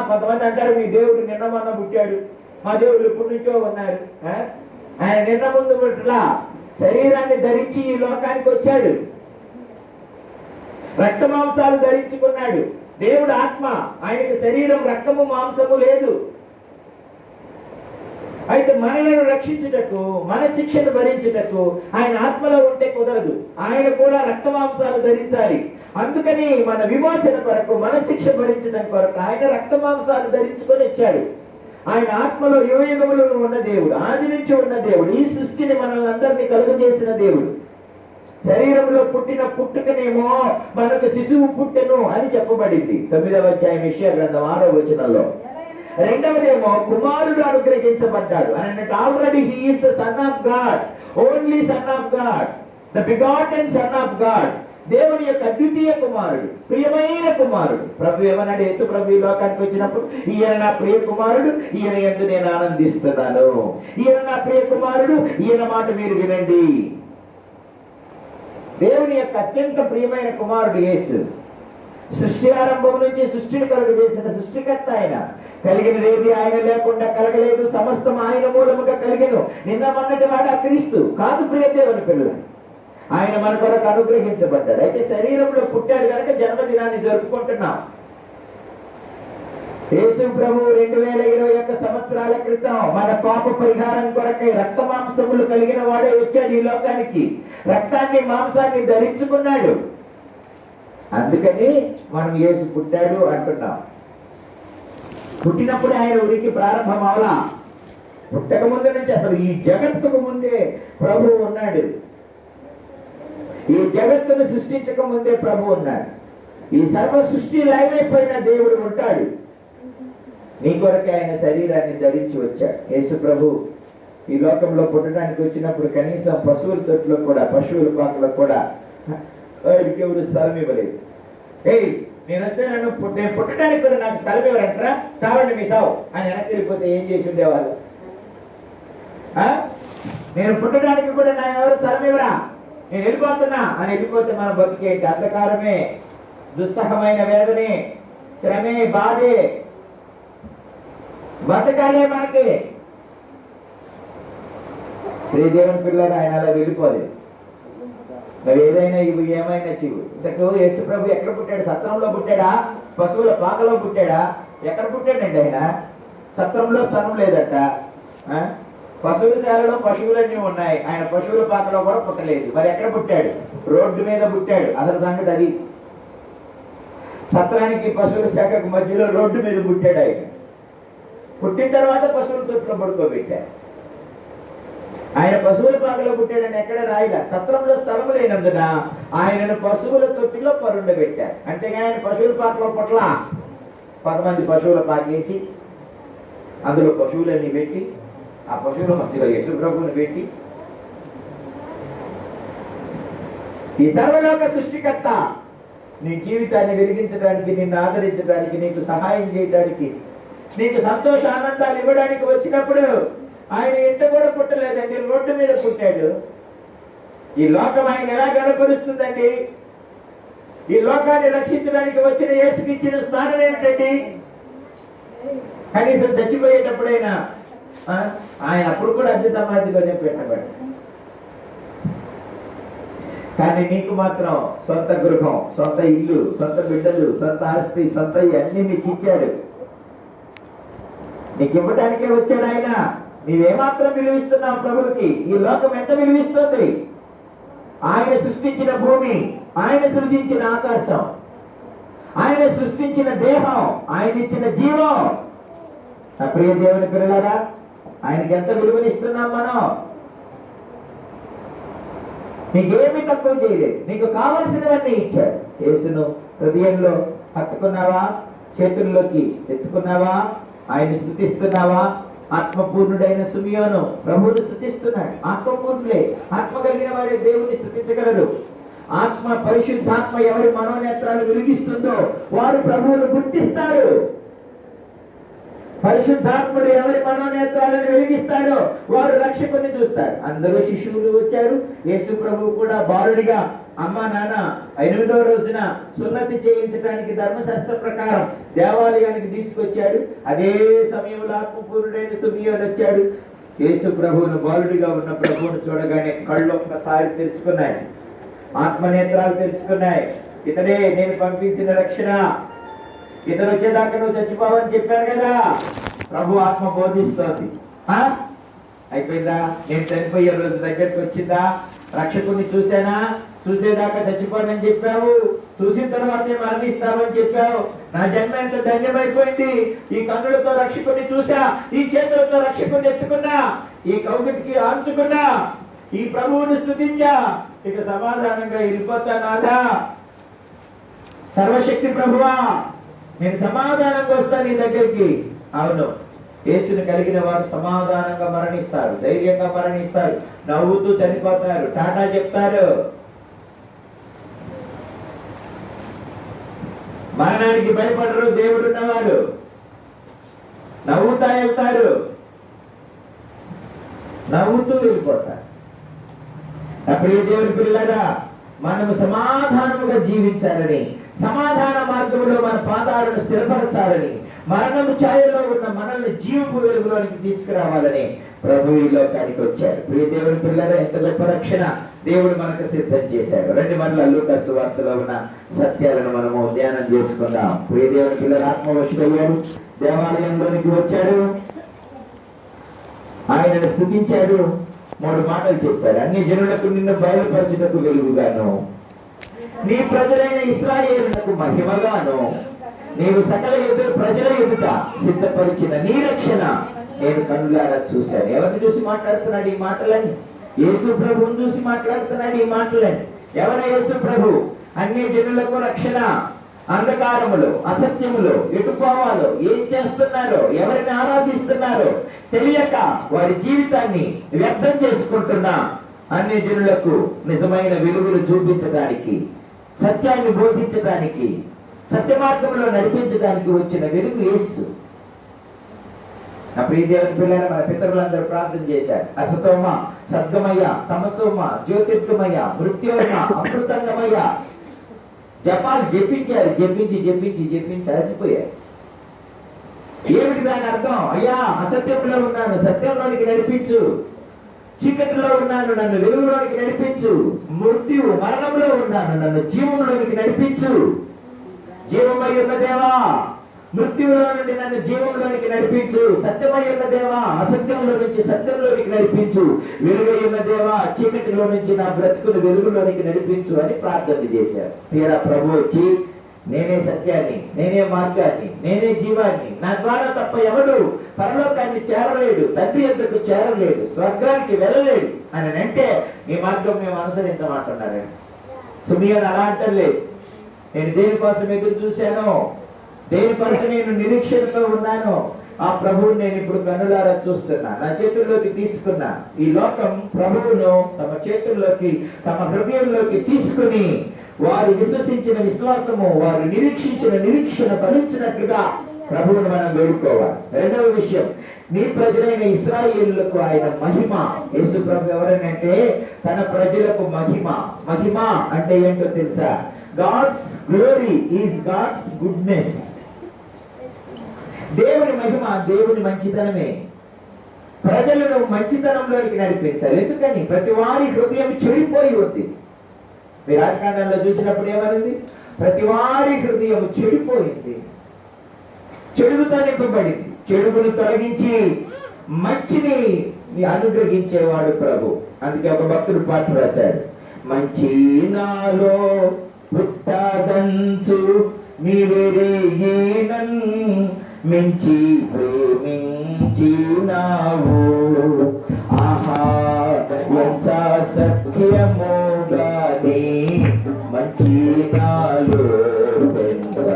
కొంతమంది అంటారు మీ దేవుడు నిన్న మొన్న పుట్టాడు, మా దేవుడు ఎప్పటి నుంచో ఉన్నారు. ఆయన నిన్న ముందు పుట్టలా, శరీరాన్ని ధరించి ఈ లోకానికి వచ్చాడు, రక్త మాంసాలు ధరించుకున్నాడు. దేవుడు ఆత్మ, ఆయనకి శరీరం, రక్తము, మాంసము లేదు. అయితే మనలను రక్షించుటకు, మన శిక్షను భరించుటకు ఆయన ఆత్మలో ఉంటే కుదరదు. ఆయన కూడా రక్త మాంసాలు ధరించాలి. అందుకని మన విమోచన కొరకు, మన శిక్ష భరించడం కొరకు ఆయన రక్త మాంసాలు ధరించుకొని వచ్చాడు. ఆయన ఆత్మలో యుగయుగములు ఉన్న దేవుడు, ఆది నుంచి ఉన్న దేవుడు, ఈ సృష్టిని మనల్ని అందరినీ కలుగజేసిన దేవుడు. శరీరంలో పుట్టిన పుట్టుకనేమో మనకు శిశువు పుట్టెను అని చెప్పబడింది 9వ అధ్యాయం యెషయా గ్రంథం 6వ వచనంలో. రెండవదేమో కుమారుడు అనుగ్రహించబడ్డాడు అని అంటే already he is the son of God, only son of God, the begotten son of God. దేవుని యొక్క అద్వితీయ కుమారుడు, ప్రియమైన కుమారుడు. ప్రభు ఏమన్నాడు? యేసు ప్రభు ఈ లోకానికి వచ్చినప్పుడు, ఈయన నా ప్రియ కుమారుడు, ఈయన యందు నేను ఆనందిస్తున్నాను. ఈయన నా ప్రియ కుమారుడు, ఈయన మాట మీరు వినండి. దేవుని యొక్క అత్యంత ప్రియమైన కుమారుడు యేసు. సృష్టి ఆరంభం నుంచి సృష్టిని కలుగజేసిన సృష్టికర్త ఆయన. కలిగినదేది ఆయన లేకుండా కలగలేదు, సమస్తం ఆయన మూలముగా కలిగెను. నిన్న మొన్నటి వాడు ఆ క్రీస్తు కాదు. ప్రియ దేవుని పిల్లలు, ఆయన మన కొరకు అనుగ్రహించబడ్డాడు. అయితే శరీరంలో పుట్టాడు కనుక జన్మదినాన్ని జరుపుకుంటున్నాం. యేసు ప్రభు 2021 సంవత్సరాల క్రితం మన పాప పరిహారం కొరకై రక్త మాంసములు కలిగిన వాడే వచ్చాడు ఈ లోకానికి. రక్తాన్ని మాంసాన్ని ధరించుకున్నాడు. అందుకని మనం యేసు పుట్టాడు అంటున్నాం. పుట్టినప్పుడు ఆయన ఉనికి ప్రారంభం అవలా. పుట్టక ముందు నుంచి అసలు ఈ జగత్తుకు ముందే ప్రభు ఉన్నాడు. ఈ జగత్తును సృష్టించక ముందే ప్రభు ఉన్నాడు. ఈ సర్వ సృష్టి లయమైపోయిన దేవుడు ఉంటాడు. నీ కొరకే ఆయన శరీరాన్ని ధరించి వచ్చాడు. యేసు ప్రభు ఈ లోకంలో పుట్టడానికి వచ్చినప్పుడు కనీసం పశువుల తొట్టులో కూడా, పశువుల పాకలో కూడా ఆయనకి ఎవరు స్థలం ఇవ్వలేదు. నేను వస్తే నేను పుట్టడానికి కూడా నాకు స్థలం ఇవ్వరంటారా, చావండి మీ సావు అని వెనక్కి వెళ్ళిపోతే ఏం చేసి ఉండేవాళ్ళు? నేను పుట్టడానికి కూడా నా ఎవరు స్థలం ఇవ్వరా, నేను వెళ్ళిపోతున్నా అని వెళ్ళిపోతే మన బతికేంటి? అంధకారమే, దుస్సహమైన వేదనే, శ్రమే, బాధే, బతకాలే మనకి. శ్రీదేవుని పిల్లలు ఆయన అలా వెళ్ళిపోలేదు. మరి ఏదైనా ఇవి ఏమైనా చివు. ఇంతకు యేసు ప్రభు ఎక్కడ పుట్టాడు? సత్రంలో పుట్టాడా? పశువుల పాకలో పుట్టాడా? ఎక్కడ పుట్టాడండి ఆయన? సత్రంలో స్థలం లేదట. పశువుల శాలలో పశువులన్నీ ఉన్నాయి. ఆయన పశువుల పాకలో కూడా పుట్టలేదు. మరి ఎక్కడ పుట్టాడు? రోడ్డు మీద పుట్టాడు. అసలు సంగతి అది. సత్రానికి పశువుల శాఖకు మధ్యలో రోడ్డు మీద పుట్టాడు ఆయన. పుట్టిన తర్వాత పశువుల తొట్టులో పడుకోబెట్టాడు. ఆయన పశువుల పాకలో పుట్టాడని ఎక్కడ రాయిలా. సత్రంలో స్థలము లేనందున ఆయనను పశువుల తొట్టిలో పరుండబెట్టారు. అంతేగాని ఆయన పశువుల పాకలో పుట్ల 10 మంది పశువుల పాకేసి అందులో పశువులన్నీ పెట్టి ఆ పశువుల మధ్యలో యేసు ప్రభువుని పెట్టి, ఈ సర్వలోక సృష్టికర్త నీ జీవితాన్ని వెలిగించడానికి, నిన్ను ఆదరించడానికి, నీకు సహాయం చేయడానికి, నీకు సంతోష ఆనందాలు ఇవ్వడానికి వచ్చినప్పుడు ఆయన ఇంట కూడా పుట్టలేదండి, రోడ్డు మీద పుట్టాడు. ఈ లోకం ఆయన ఎలా కనపరుస్తుందండి? ఈ లోకాన్ని రక్షించడానికి వచ్చిన యేసుకి ఇచ్చిన స్థానం ఏమిటండి? కనీసం చచ్చిపోయేటప్పుడైనా ఆయన అప్పుడు కూడా అద్దె సమాధిలోనే పెట్టబడ్డాడు. కానీ నీకు మాత్రం సొంత గృహం, సొంత ఇల్లు, సొంత బిడ్డలు, సొంత ఆస్తి, సొంత అన్ని నీకు ఇచ్చాడు. నీకు ఇవ్వడానికే వచ్చాడు ఆయన. నీవేమాత్రం విలువిస్తున్నావు ప్రభువుకి? ఈ లోకం ఎంత విలువిస్తుంది? ఆయన సృష్టించిన భూమి, ఆయన సృష్టించిన ఆకాశం, ఆయన సృష్టించిన దేహం, ఆయన ఇచ్చిన జీవం. నా ప్రియ దేవుని పిల్లలారా, ఆయనకి ఎంత విలువనిస్తున్నాం మనం? నీకేమీ తక్కువ చేయలేదు. నీకు కావలసినవన్నీ ఇచ్చాడు. యేసును హృదయంలో హత్తుకున్నావా? చేతుల్లోకి ఎత్తుకున్నావా? ఆయన స్తుతిస్తున్నావా? ఆత్మపూర్ణుడైన సిమియోను ప్రభువును స్తుతిస్తున్నాడు. ఆత్మపూర్ణులే, ఆత్మ కలిగిన వారే దేవుని స్తుతించగలరు. ఆత్మ, పరిశుద్ధాత్మ ఎవరి మనోనేత్రాలు వెలిగిస్తుందో వారు ప్రభువును గుర్తిస్తారు. పరిశుద్ధాత్ముడు ఎవరి మనోనేత్రాలను వెలిగిస్తాడో వారు రక్షకుని చూస్తారు. అందరూ శిశువులు వచ్చారు. యేసు ప్రభువు కూడా బాలుడిగా అమ్మ నాన్న 8వ రోజున సున్నతి చేయించడానికి ధర్మశాస్త్ర ప్రకారం దేవాలయానికి తీసుకొచ్చాడు. అదే సమయంలో ఆత్మపూర్ణుడైన సిమియోను వచ్చాడు. యేసు ప్రభువును, బాలుడిగా ఉన్న ప్రభువును చూడగానే కళ్ళు ఒక్కసారి తెరుచుకున్నాయి, ఆత్మనేత్రాలు తెరుచుకున్నాయి. ఇతడే నేను పంపించిన రక్షణ, ఇతను వచ్చేదాకా నువ్వు చచ్చిపోవని చెప్పాను కదా. ప్రభు ఆత్మ బోధిస్తోంది. అయిపోయిందా? నేను చనిపోయే రోజు దగ్గరికి వచ్చిందా? రక్షకుని చూసానా? చూసేదాకా చచ్చిపోనని చెప్పావు, చూసిన తర్వాతే మరణిస్తావని చెప్పావు. నా జన్మ ఎంత ధన్యమైపోయింది. ఈ కన్నులతో రక్షకుని చూసా, ఈ చేతులతో రక్షకుని ఎత్తుకున్నా, ఈ కౌగిటికి ఆంచుకున్నా, ఈ ప్రభువుని స్తుతించా. ఇక సమాధానంగా వెళ్ళిపోతానాదా? సర్వశక్తి ప్రభువా, నేను సమాధానంగా వస్తా నీ దగ్గరికి. అవును, యేసుని కలిగిన వారు సమాధానంగా మరణిస్తారు, ధైర్యంగా మరణిస్తారు, నవ్వుతూ చనిపోతారు, టాటా చెప్తారు. మరణానికి భయపడరు దేవుడున్నవారు. నవ్వుతా వెళ్తారు, నవ్వుతూ వెళ్ళిపోతారు. అప్పుడు దేవుని పిల్లగా మనము సమాధానముగా జీవించాలని, సమాధాన మార్గంలో మన పాదాలను స్థిరపరచాలని, మరణము ఛాయలో ఉన్న మనల్ని జీవపు వెలుగులోనికి తీసుకురావాలని ప్రభు ఈ లోకానికి వచ్చాడు. ప్రియ దేవుని పిల్లల, ఎంత గొప్ప రక్షణ దేవుడు మనకు సిద్ధం చేశాడు. రెండు మరల లూకా సువార్తలో ఉన్న సత్యాలను మనము ధ్యానం చేసుకుందాం. ప్రియ దేవుని పిల్లల, ఆత్మవశుడయ్యాడు, దేవాలయంలోనికి వచ్చాడు, ఆయనను స్తుతించాడు, 3 మాటలు చెప్పాడు. అన్ని జనులకు నిన్ను బయలుపరచుటకు వెలుగుగాను, నీ ప్రజలైన ఇశ్రాయేలునకు మహిమగాను, నీవు సకల ప్రజల ఎదుట సిద్ధపరిచిన నీ రక్షణ నేను కన్నులారా చూశాను. ఎవరిని చూసి మాట్లాడుతున్నాడు ఈ మాటలని? యేసు ప్రభువుని చూసి మాట్లాడుతున్నాడు ఈ మాటలని. ఎవరు యేసు ప్రభు? అన్ని జనులకు రక్షణ. అంధకారములో, అసత్యములో ఎటు పోవాలో, ఏం చేస్తున్నారో, ఎవరిని ఆరాధిస్తున్నారో తెలియక వారి జీవితాన్ని వ్యర్థం చేసుకుంటున్నా అన్ని జనులకు నిజమైన వెలుగులు చూపించడానికి, సత్యాన్ని బోధించడానికి, సత్య మార్గంలో నడిపించడానికి వచ్చిన వెలుగు యేసు. నా ప్రియ దేవుని పిల్లల, మన పితరులందరూ ప్రార్థన చేశారు. అసతోమ సద్గమయ, తమసోమ జ్యోతిర్గమయ, మృత్యోర్మ అమృతంగమయ. జపాలు జపించారు, జపించి అలసిపోయారు. ఏమిటి దాని అర్థం? అయ్యా, అసత్యంలో ఉన్నాను, సత్యంలోనికి నడిపించు. చీకటిలో ఉన్నాను, నన్ను వెలుగులోనికి నడిపించు. మృత్యువు మరణంలో ఉన్నాను, నన్ను జీవంలోనికి నడిపించు. జీవమై ఉన్న దేవా, మృత్యువులో నుండి నన్ను జీవంలోనికి నడిపించు. సత్యమై ఉన్న దేవా, అసత్యంలో నుంచి సత్యంలోనికి నడిపించు. వెలుగై ఉన్న దేవా, చీకటిలో నుంచి నా బ్రతుకును వెలుగులోనికి నడిపించు అని ప్రార్థన చేశారు. తీరా ప్రభు వచ్చి, నేనే సత్యాన్ని, నేనే మార్గాన్ని, నేనే జీవాన్ని, నా ద్వారా తప్ప ఎవడు పరలోకాన్ని చేరలేడు, తండ్రి యొద్దకు చేరలేడు, స్వర్గానికి వెళ్ళలేడు అని అంటే ఈ మార్గం మేము అనుసరించమంటున్నారండి. సుమియోను అలా అంటలేదు. నేను దేనికోసం ఎదురు చూశాను, దేని కొరకు నేను నిరీక్షణతో ఉన్నాను, ఆ ప్రభువుని నేను ఇప్పుడు కన్నులారా చూస్తున్నా, నా చేతుల్లోకి తీసుకున్నా. ఈ లోకం ప్రభువును తమ చేతుల్లోకి, తమ హృదయంలోకి తీసుకుని వారు విశ్వసించిన విశ్వాసము, వారు నిరీక్షించిన నిరీక్షణ ఫలించినట్టుగా ప్రభువును మనం వేడుకోవాలి. రెండవ విషయం, నీ ప్రజలైన ఇశ్రాయేలులకు ఆయన మహిమ. యేసు ప్రభు ఎవరనంటే తన ప్రజలకు మహిమ. మహిమ అంటే ఏంటో తెలుసా? God's glory is God's goodness. దేవుని మహిమ దేవుని మంచితనమే. ప్రజలను మంచితనంలోనికి నడిపించాలి. ఎందుకని? ప్రతి వారి హృదయం చెడిపోయి ఉంది. మీరు ఆదికాండంలో చూసినప్పుడు ఏమనింది? ప్రతి వారి హృదయం చెడిపోయింది, చెడుగుతో నింపబడింది. చెడుగును తొలగించి మంచిని అనుగ్రహించేవాడు ప్రభు. అందుకే ఒక భక్తుడు పాట రాశాడు, మంచి నాలో పుట్టదంచు నీవేరేగినన్ మించి ప్రేమించినావు. ఆహా, ఎంత సత్యమోగాని మంచి నాలో పెంచి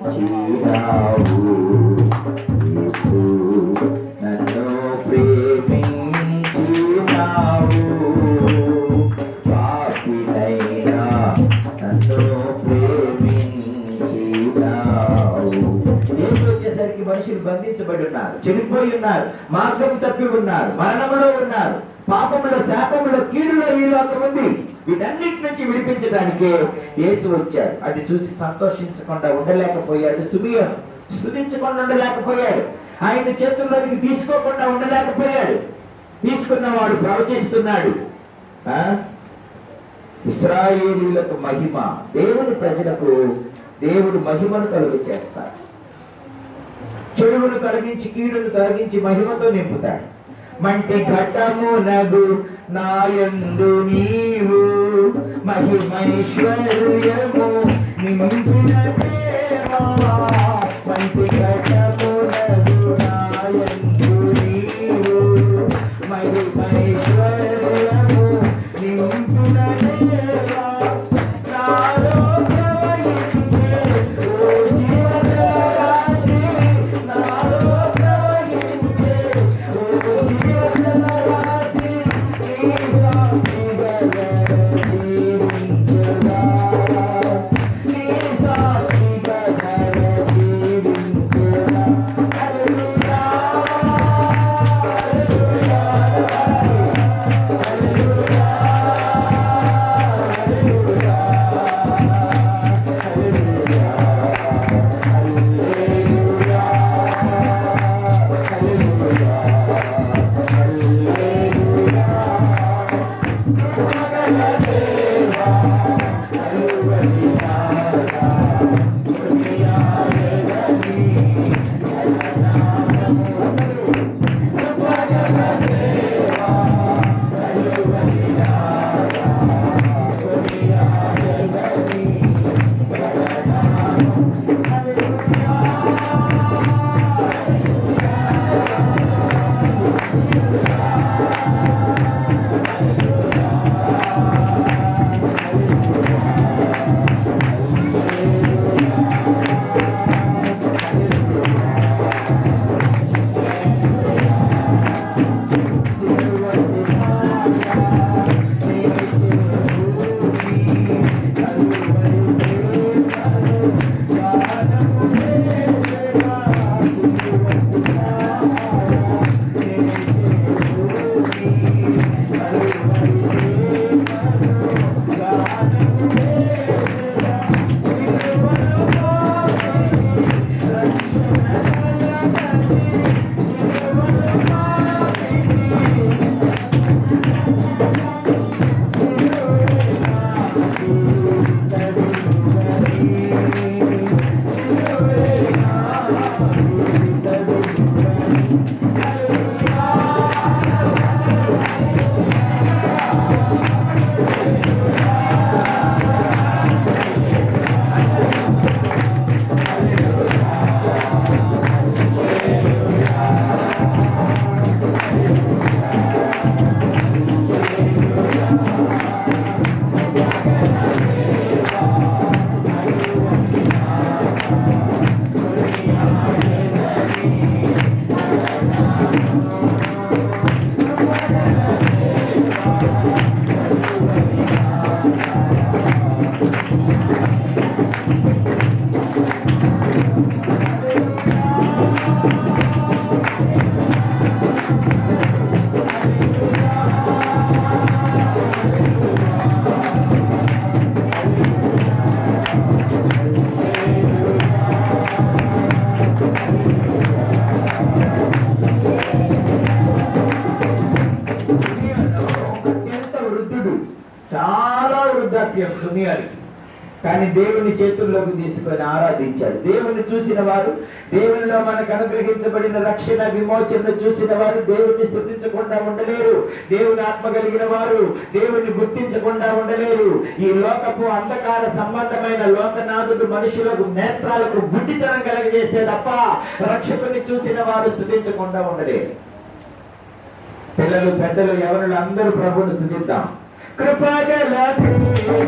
ప్రేమించినావు. నన్ను ప్రేమించినావు, పాపినైనా నన్ను వచ్చేసరికి మనుషులు బంధించబడి ఉన్నారు, చెడిపోయి ఉన్నారు, మార్గం తప్పి ఉన్నారు, మరణంలో ఉన్నారు, పాపములో, శాపములో, కీడులో ఈ లోకం ఉంది. వీటన్నిటి నుంచి విడిపించడానికే యేసు వచ్చాడు. అది చూసి సంతోషించకుండా ఉండలేకపోయాడు సుమియోను, స్తుతించకుండా ఉండలేకపోయాడు, ఆయన చేతుల్లోకి తీసుకోకుండా ఉండలేకపోయాడు. తీసుకున్నవాడు ప్రవచిస్తున్నాడు, ఇశ్రాయేలీయులకు మహిమ. దేవుని ప్రజలకు దేవుడు మహిమను కలుగు చేస్తాడు. చెడువును తొలగించి, కీడును తొలగించి మహిమతో నింపుతాడు. మంటి ఘటమునగు నాయందు నీవు మహిమైశ్వర్యము నింపిన దేవా. మంటి ఘటమునగు నాయందు నీవు మహిమైశ్వర్యము నింపిన దేవా. నాలో ప్రవహించే ఓ జీవజలరాశి, నాలో ప్రవహించే ఓ జీవజలరాశి, నీ సాక్షిగా జీవించగా, నీ సాక్షిగా కానీ దేవుని చేతుల్లోకి తీసుకొని ఆరాధించాడు. దేవుని చూసిన వారు, దేవునిలో మనకు అనుగ్రహించబడిన రక్షణ విమోచన చూసిన వారు దేవుని స్తుతించకుండా ఉండలేరు. దేవుని ఆత్మ కలిగిన వారు దేవుని గుర్తించకుండా ఉండలేరు. ఈ లోకపు అంధకార సంబంధమైన లోకనాథుడు మనుషులకు నేత్రాలకు గుడ్డితనం కలగజేస్తే తప్ప రక్షకుని చూసిన వారు స్తుతించకుండా ఉండలేరు. పిల్లలు, పెద్దలు, ఎవరు అందరూ ప్రభువుని స్తుతిద్దాం. కృపగల దేవా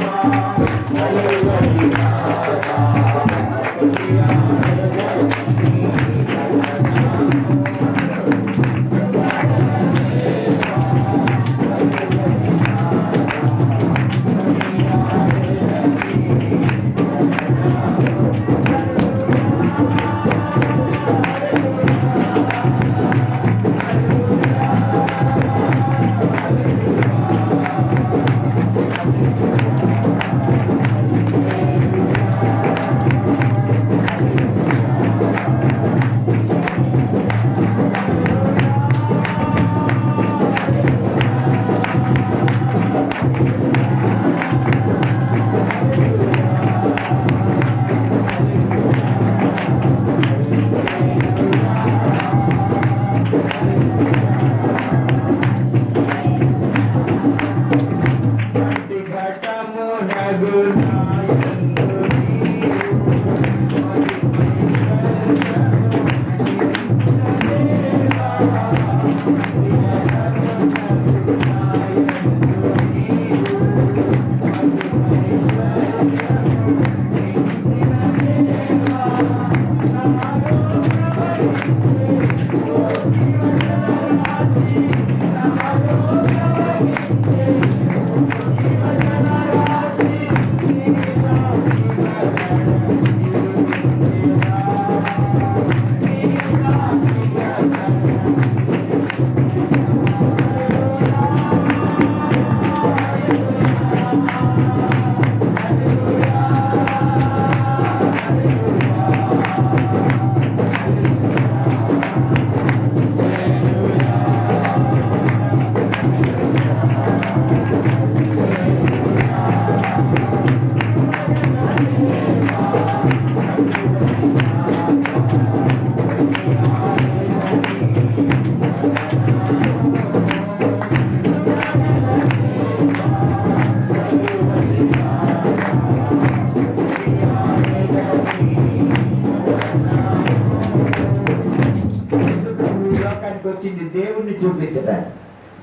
వచ్చింది దేవుణ్ణి చూపించడానికి.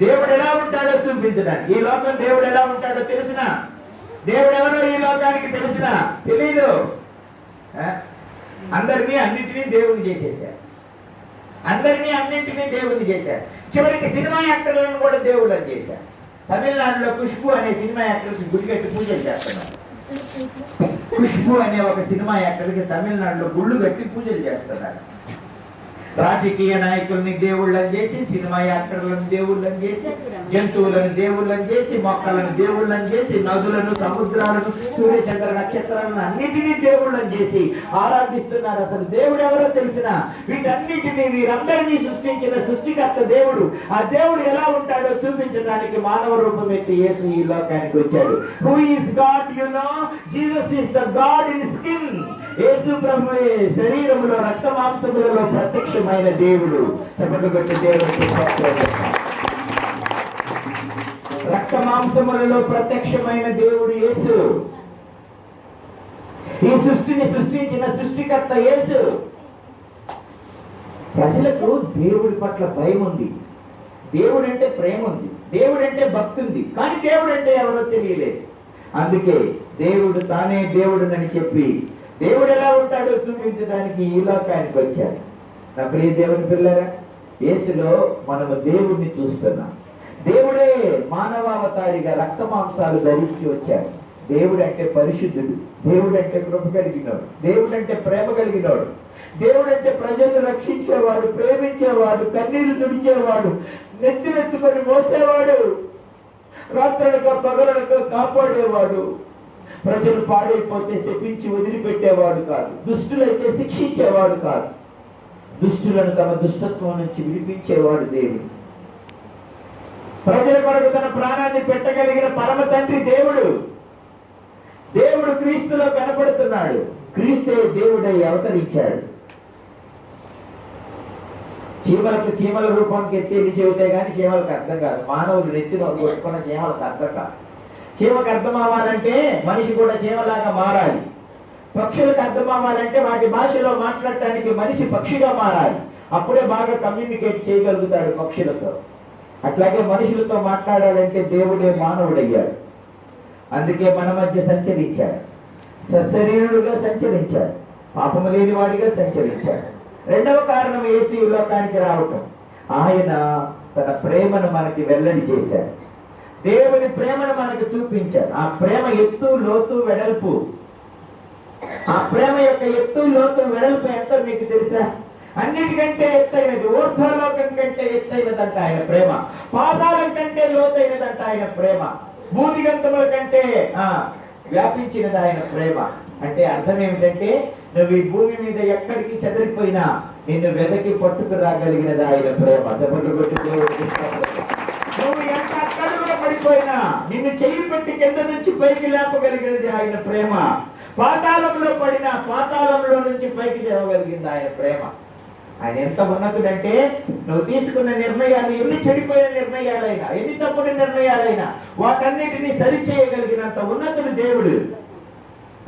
దేవుడు ఎలా ఉంటాడో చూపించడానికి. ఈ లోకం దేవుడు ఎలా ఉంటాడో తెలిసిన, దేవుడు ఎవరో ఈ లోకానికి తెలిసిన తెలీదు. అందరినీ అన్నింటినీ దేవుని చేసేసారు. అందరినీ అన్నింటినీ దేవుని చేశారు. చివరికి సినిమా యాక్టర్లను కూడా దేవుడు అని చేశారు. తమిళనాడులో ఖుష్బు అనే సినిమా యాక్టర్కి గుడిగట్టి పూజలు చేస్తున్నారు. ఖుష్బు అనే ఒక సినిమా యాక్టర్కి తమిళనాడులో గుళ్ళు కట్టి పూజలు చేస్తున్నారు. రాజకీయ నాయకుల్ని దేవుళ్ళని చేసి, సినిమా యాక్టర్లను దేవుళ్ళని చేసి, జంతువులను దేవుళ్ళని చేసి, మొక్కలను దేవుళ్ళని చేసి, నదులను, సముద్రాలను, సూర్య చంద్ర నక్షత్రాలను అన్నిటినీ దేవుళ్ళని చేసి ఆరాధిస్తున్నారు. అసలు దేవుడు ఎవరో తెలిసిన, వీటన్నిటినీ వీరందరినీ సృష్టించిన సృష్టికర్త దేవుడు. ఆ దేవుడు ఎలా ఉంటాడో చూపించడానికి మానవ రూపం ఎత్తి యేసు ఈ లోకానికి వచ్చాడు. Who is God? You know, Jesus is the God in skin. Yesu ప్రభువే శరీరములో రక్త మాంసములలో ప్రత్యక్షమైన దేవుడు. చెప్పండి కొట్టి దేవుడికి రక్త మాంసములలో ప్రత్యక్షమైన దేవుడు యేసు. ఈ సృష్టిని సృష్టించిన సృష్టికర్త యేసు. ప్రజలకు దేవుడి పట్ల భయం ఉంది, దేవుడు అంటే ప్రేమ ఉంది, దేవుడు అంటే భక్తి ఉంది. కానీ దేవుడు అంటే ఎవరో తెలియలేదు. అందుకే దేవుడు తానే దేవుడునని చెప్పి దేవుడు ఎలా ఉంటాడో చూపించడానికి ఈ లోకానికి వచ్చాడు. నా ప్రియ దేవుని పిల్లరా, యేసులో మనము దేవుడిని చూస్తున్నాం. దేవుడే మానవావతారిగా రక్త మాంసాలు ధరించి వచ్చాడు. దేవుడు అంటే పరిశుద్ధుడు, దేవుడు అంటే కృప కలిగినోడు, దేవుడు అంటే ప్రేమ కలిగినోడు, దేవుడు అంటే ప్రజలను రక్షించేవాడు, ప్రేమించేవాడు, కన్నీరు తుడిచేవాడు, నెత్తినెత్తుకొని మోసేవాడు, రాత్రులతో పగలనక కాపాడేవాడు, ప్రజలు పాడైపోతే శపించి వదిలిపెట్టేవాడు కాదు, దుష్టులైతే శిక్షించేవాడు కాదు, దుష్టులను తమ దుష్టత్వం నుంచి విడిపించేవాడు దేవుడు. ప్రజల కొరకు తన ప్రాణాన్ని పెట్టగలిగిన పరమ తండ్రి దేవుడు. దేవుడు క్రీస్తులో కనపడుతున్నాడు. క్రీస్తే దేవుడై అవతరించాడు. చీమలకు చీమల రూపానికి ఎత్తి చెబితే గానీ చీమలకు అర్థం కాదు. మానవులు నెత్తిలో కొట్టుకున్న చీమలకు అర్థం కాదు. చీమకు అర్థం అవ్వాలంటే మనిషి కూడా చీమలాగా మారాలి. పక్షులకు అర్థం అవ్వాలంటే వాటి భాషలో మాట్లాడటానికి మనిషి పక్షిగా మారాలి. అప్పుడే బాగా కమ్యూనికేట్ చేయగలుగుతాడు పక్షులతో. అట్లాగే మనుషులతో మాట్లాడాలంటే దేవుడే మానవుడయ్యాడు. అందుకే మన మధ్య సంచరించాడు. సశరీరుడుగా సంచరించాడు. పాపము లేని వాడిగా సంచరించాడు. రెండవ కారణం యేసు ఈ లోకానికి రావటం. ఆయన తన ప్రేమను మనకి వెల్లడి చేశాడు. దేవుని ప్రేమను మనకు చూపించాడు. ఆ ప్రేమ ఎత్తు లోతు వెడల్పు. ఆ ప్రేమ యొక్క ఎత్తు లోతు వెడల్పు ఎంతో మీకు తెలుసా? అన్నిటికంటే ఎత్తైనది, ఊర్ధ్వలోకం కంటే ఎత్తైనదంట ఆయన ప్రేమ. పాతాళం కంటే లోతైనదంట ఆయన ప్రేమ. భూదిగంతముల కంటే వ్యాపించినది ఆయన ప్రేమ. అంటే అర్థం ఏమిటంటే నువ్వు ఈ భూమి మీద ఎక్కడికి చెదిరిపోయినా నిన్ను వెదకి పట్టుకు రాగలిగినది ఆయన ప్రేమ. చెప్పట్లు కొట్టి నువ్వు ఎంత అక్కడలో పడిపోయినా నిన్ను చెయ్యి పెట్టి కింద నుంచి పైకి లేపగలిగినది ఆయన ప్రేమ. పాతాళంలో పడినా పాతాళంలో నుంచి పైకి లేవగలిగింది ఆయన ప్రేమ. ఆయన ఎంత ఉన్నతుడంటే నువ్వు తీసుకున్న నిర్ణయాలు ఎన్ని చెడిపోయిన నిర్ణయాలైనా, ఎన్ని తప్పుడు నిర్ణయాలైనా వాటన్నిటినీ సరిచేయగలిగినంత ఉన్నతుడు దేవుడు.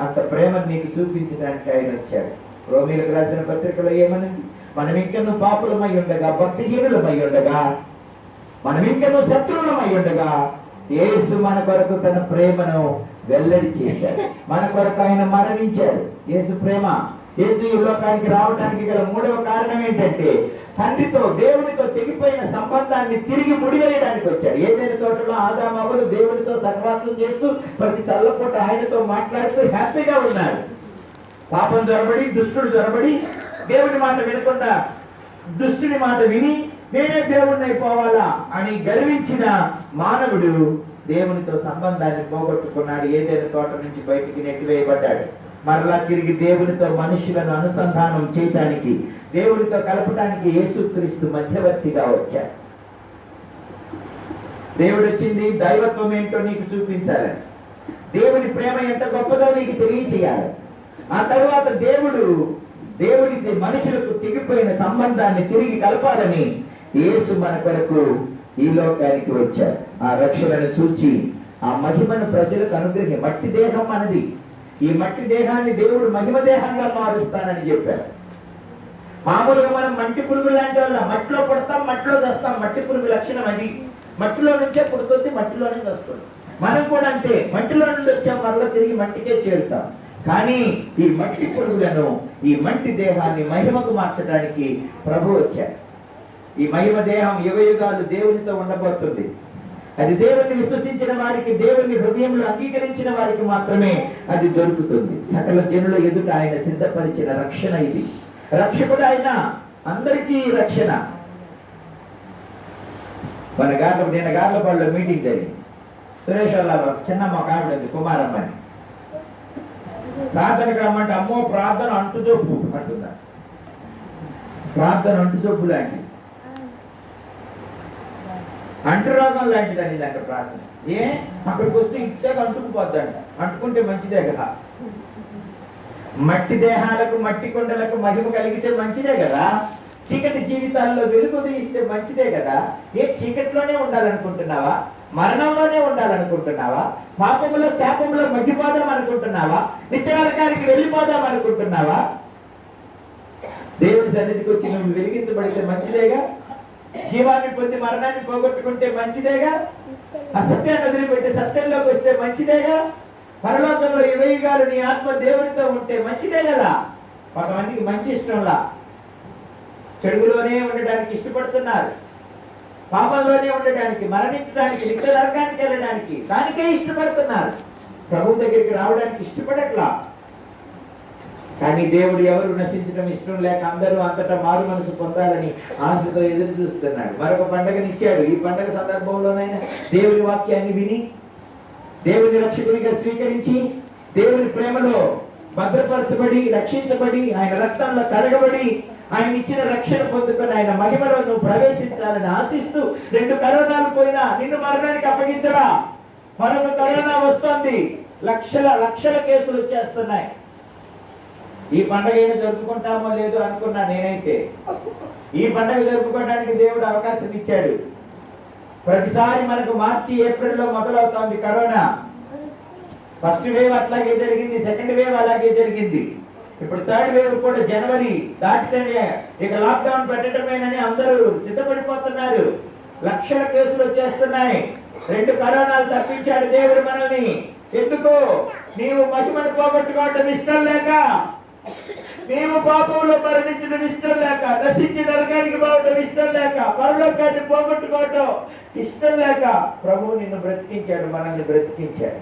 అంత ప్రేమను నీకు చూపించడానికి ఆయన వచ్చాడు. రోమీలకు రాసిన పత్రికలో ఏమన్నది? మనం ఇంకెన్నో పాపులమై ఉండగా, భక్తిహీనులమై ఉండగా, మనం ఇంకెన్నో శత్రువులమై ఉండగా యేసు మన కొరకు తన ప్రేమను వెల్లడి చేశాడు. మన కొరకు ఆయన మరణించాడు. యేసు ప్రేమ. యేసు ఈ లోకానికి రావడానికి గల మూడవ కారణం ఏంటంటే తండ్రితో దేవునితో తెగిపోయిన సంబంధాన్ని తిరిగి ముడివేయడానికి వచ్చాడు. ఏదైనా తోటలో ఆదాము అవ్వలు దేవునితో సహవాసం చేస్తూ ప్రతి చల్లపూట ఆయనతో మాట్లాడుతూ హ్యాపీగా ఉన్నారు. పాపం జొరబడి, దుష్టుడు జొరబడి దేవుని మాట వినకుండా దుష్టుని మాట విని నేనే దేవుణ్ణి అయిపోవాలా అని గర్వించిన మానవుడు దేవునితో సంబంధాన్ని పోగొట్టుకున్నాడు. ఏదైనా తోట నుంచి బయటికి నెట్టివేయబడ్డాడు. మరలా తిరిగి దేవునితో మనుషులను అనుసంధానం చేయటానికి, దేవునితో కలపడానికి యేసుక్రీస్తు మధ్యవర్తిగా వచ్చాడు. దేవుడు వచ్చింది దైవత్వం ఏంటో నీకు చూపించాలని, దేవుని ప్రేమ ఎంత గొప్పదో నీకు తెలియచేయాలి. ఆ తరువాత దేవుడికి మనుషులకు తెగిపోయిన సంబంధాన్ని తిరిగి కలపాలని యేసు మన కొరకు ఈ లోకానికి వచ్చాడు. ఆ రక్షణను చూచి ఆ మహిమను ప్రజలకు అనుగ్రహి. మట్టి దేహం మనది. ఈ మట్టి దేహాన్ని దేవుడు మహిమ దేహంగా మారుస్తానని చెప్పారు. మామూలుగా మనం మట్టి పురుగు లాంటి వాళ్ళ మట్టిలో పుడతాం, మట్టిలో చేస్తాం. మట్టి పురుగు లక్షణం అది. మట్టిలో నుంచే పుడుతుంది, మట్టిలోనే వస్తుంది. మనం కూడా అంతే, మట్టిలో నుండి వచ్చాం, మరలా తిరిగి మట్టికే చేరుతాం. కానీ ఈ మట్టి పురుగులను, ఈ మట్టి దేహాన్ని మహిమకు మార్చడానికి ప్రభు వచ్చాడు. ఈ మహిమ దేహం యుగయుగాలు దేవునితో ఉండబోతుంది. అది దేవుని విశ్వసించిన వారికి, దేవుని హృదయంలో అంగీకరించిన వారికి మాత్రమే అది దొరుకుతుంది. సకల జనుల ఎదుట ఆయన సిద్ధపరిచిన రక్షణ ఇది. రక్షకుడు ఆయన, అందరికీ రక్షణ. నిన్న గార్లపాడులో మీటింగ్ జరిగింది. సురేష్ వాళ్ళ చిన్నమ్మ కావిడ కుమారమ్మని ప్రార్థనకు రమ్మంటే, అమ్మో ప్రార్థన అంటుజోపు అంటున్నారు. ప్రార్థన అంటుజోపు లాంటిది, అంటురోగం లాంటిది అని అంట ప్రార్థన. అక్కడికి వస్తే ఇచ్చే అంటుకుపోద్దంట. అంటుకుంటే మంచిదే కదా. మట్టి దేహాలకు, మట్టి కొండలకు మహిమ కలిగితే మంచిదే కదా. చీకటి జీవితాల్లో వెలుగు తీస్తే మంచిదే కదా. చీకటిలోనే ఉండాలనుకుంటున్నావా? మరణంలోనే ఉండాలనుకుంటున్నావా? పాపములో శాపంలో మగ్గిపోదాం అనుకుంటున్నావా? నిత్యనరకానికి వెళ్ళిపోదాం అనుకుంటున్నావా? దేవుడి సన్నిధికి వచ్చి నువ్వు వెలిగించబడితే మంచిదేగా. జీవాన్ని పొంది మరణాన్ని పోగొట్టుకుంటే మంచిదేగా. అసత్యాన్ని వదిలిపెట్టి సత్యంలోకి వస్తే మంచిదేగా. పరలోకంలో యుగయుగాలు నీ ఆత్మ దేవునితో ఉంటే మంచిదే కదా. కొంతమందికి మంచి ఇష్టంలా చెడుగులోనే ఉండడానికి ఇష్టపడుతున్నారు. పాపంలోనే ఉండడానికి, మరణించడానికి, నిత్య నరకానికి వెళ్ళడానికి దానికే ఇష్టపడుతున్నారు. ప్రభు దగ్గరికి రావడానికి ఇష్టపడట్లా. కానీ దేవుడు ఎవరు నశించడం ఇష్టం లేక అందరూ అంతటా మారు మనసు పొందాలని ఆశతో ఎదురు చూస్తున్నాడు. మరొక పండుగనిచ్చాడు. ఈ పండుగ సందర్భంలోనైనా దేవుని వాక్యాన్ని విని, దేవుని రక్షకునిగా స్వీకరించి, దేవుని ప్రేమలో భద్రపరచబడి, రక్షించబడి, ఆయన రక్తంలో కడగబడి, ఆయన ఇచ్చిన రక్షణ పొందుకొని ఆయన మహిమలో నువ్వు ప్రవేశించాలని ఆశిస్తూ, 2 కరోనాలు పోయినా నిన్ను మరణానికి అప్పగించరా. మరొక కరోనా వస్తుంది. లక్షల లక్షల కేసులు వచ్చేస్తున్నాయి. ఈ పండుగ ఏమి జరుపుకుంటామో లేదు అనుకున్నా నేనైతే. ఈ పండుగ జరుపుకోవడానికి దేవుడు అవకాశం ఇచ్చాడు. ప్రతిసారి మనకు మార్చి ఏప్రిల్లో మొదలవుతోంది కరోనా. ఫస్ట్ వేవ్ అట్లాగే జరిగింది, సెకండ్ వేవ్ అలాగే జరిగింది, ఇప్పుడు థర్డ్ వేవ్ కూడా జనవరి దాటితేనే ఇక లాక్డౌన్ పెట్టడమేనని అందరూ సిద్ధపడిపోతున్నారు. లక్షల కేసులు వచ్చేస్తున్నాయి. 2 కరోనాలు తప్పించాడు దేవుడు మనల్ని. ఎందుకు? నీవు మహిమను పోగొట్టుకోవటం ఇష్టం లేక, నీవు పాపంలో మరణించడం ఇష్టం లేక, నశించి నరకానికి పోవటం ఇష్టం లేక, పరలోకాన్ని పోగొట్టుకోవటం ఇష్టం లేక ప్రభువు నిన్ను బ్రతికించాడు, మనల్ని బ్రతికించాడు.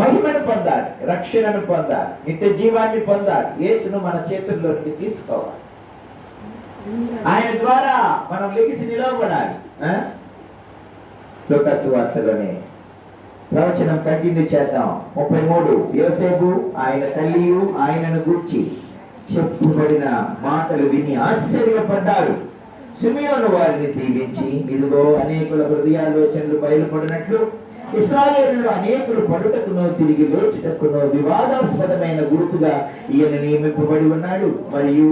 మహిమను పొందాలి, రక్షణను పొందాలి, నిత్య జీవాన్ని పొందాలి. యేసును మన చేతుల్లోకి తీసుకోవాలి. ఆయన ద్వారా మనం లెగిసి నిలవబడాలి. లూకాసు వార్తలోనే ప్రవచనం కంటిన్యూ చేద్దాం. 33 యోసేపు ఆయన తల్లియు ఆయనను గూర్చి చెప్పుబడిన మాటలు విని ఆశ్చర్యపడ్డారు. సిమియోను వారిని దీవించి, ఇదిగో అనేకుల హృదయాలోచనలు బయలుపడినట్లు ఇశ్రాయేలులో అనేకులు పడుటకునో తిరిగి లేచుటకునో వివాదాస్పదమైన గుర్తుగా ఈయన నియమింపబడి ఉన్నాడు. మరియు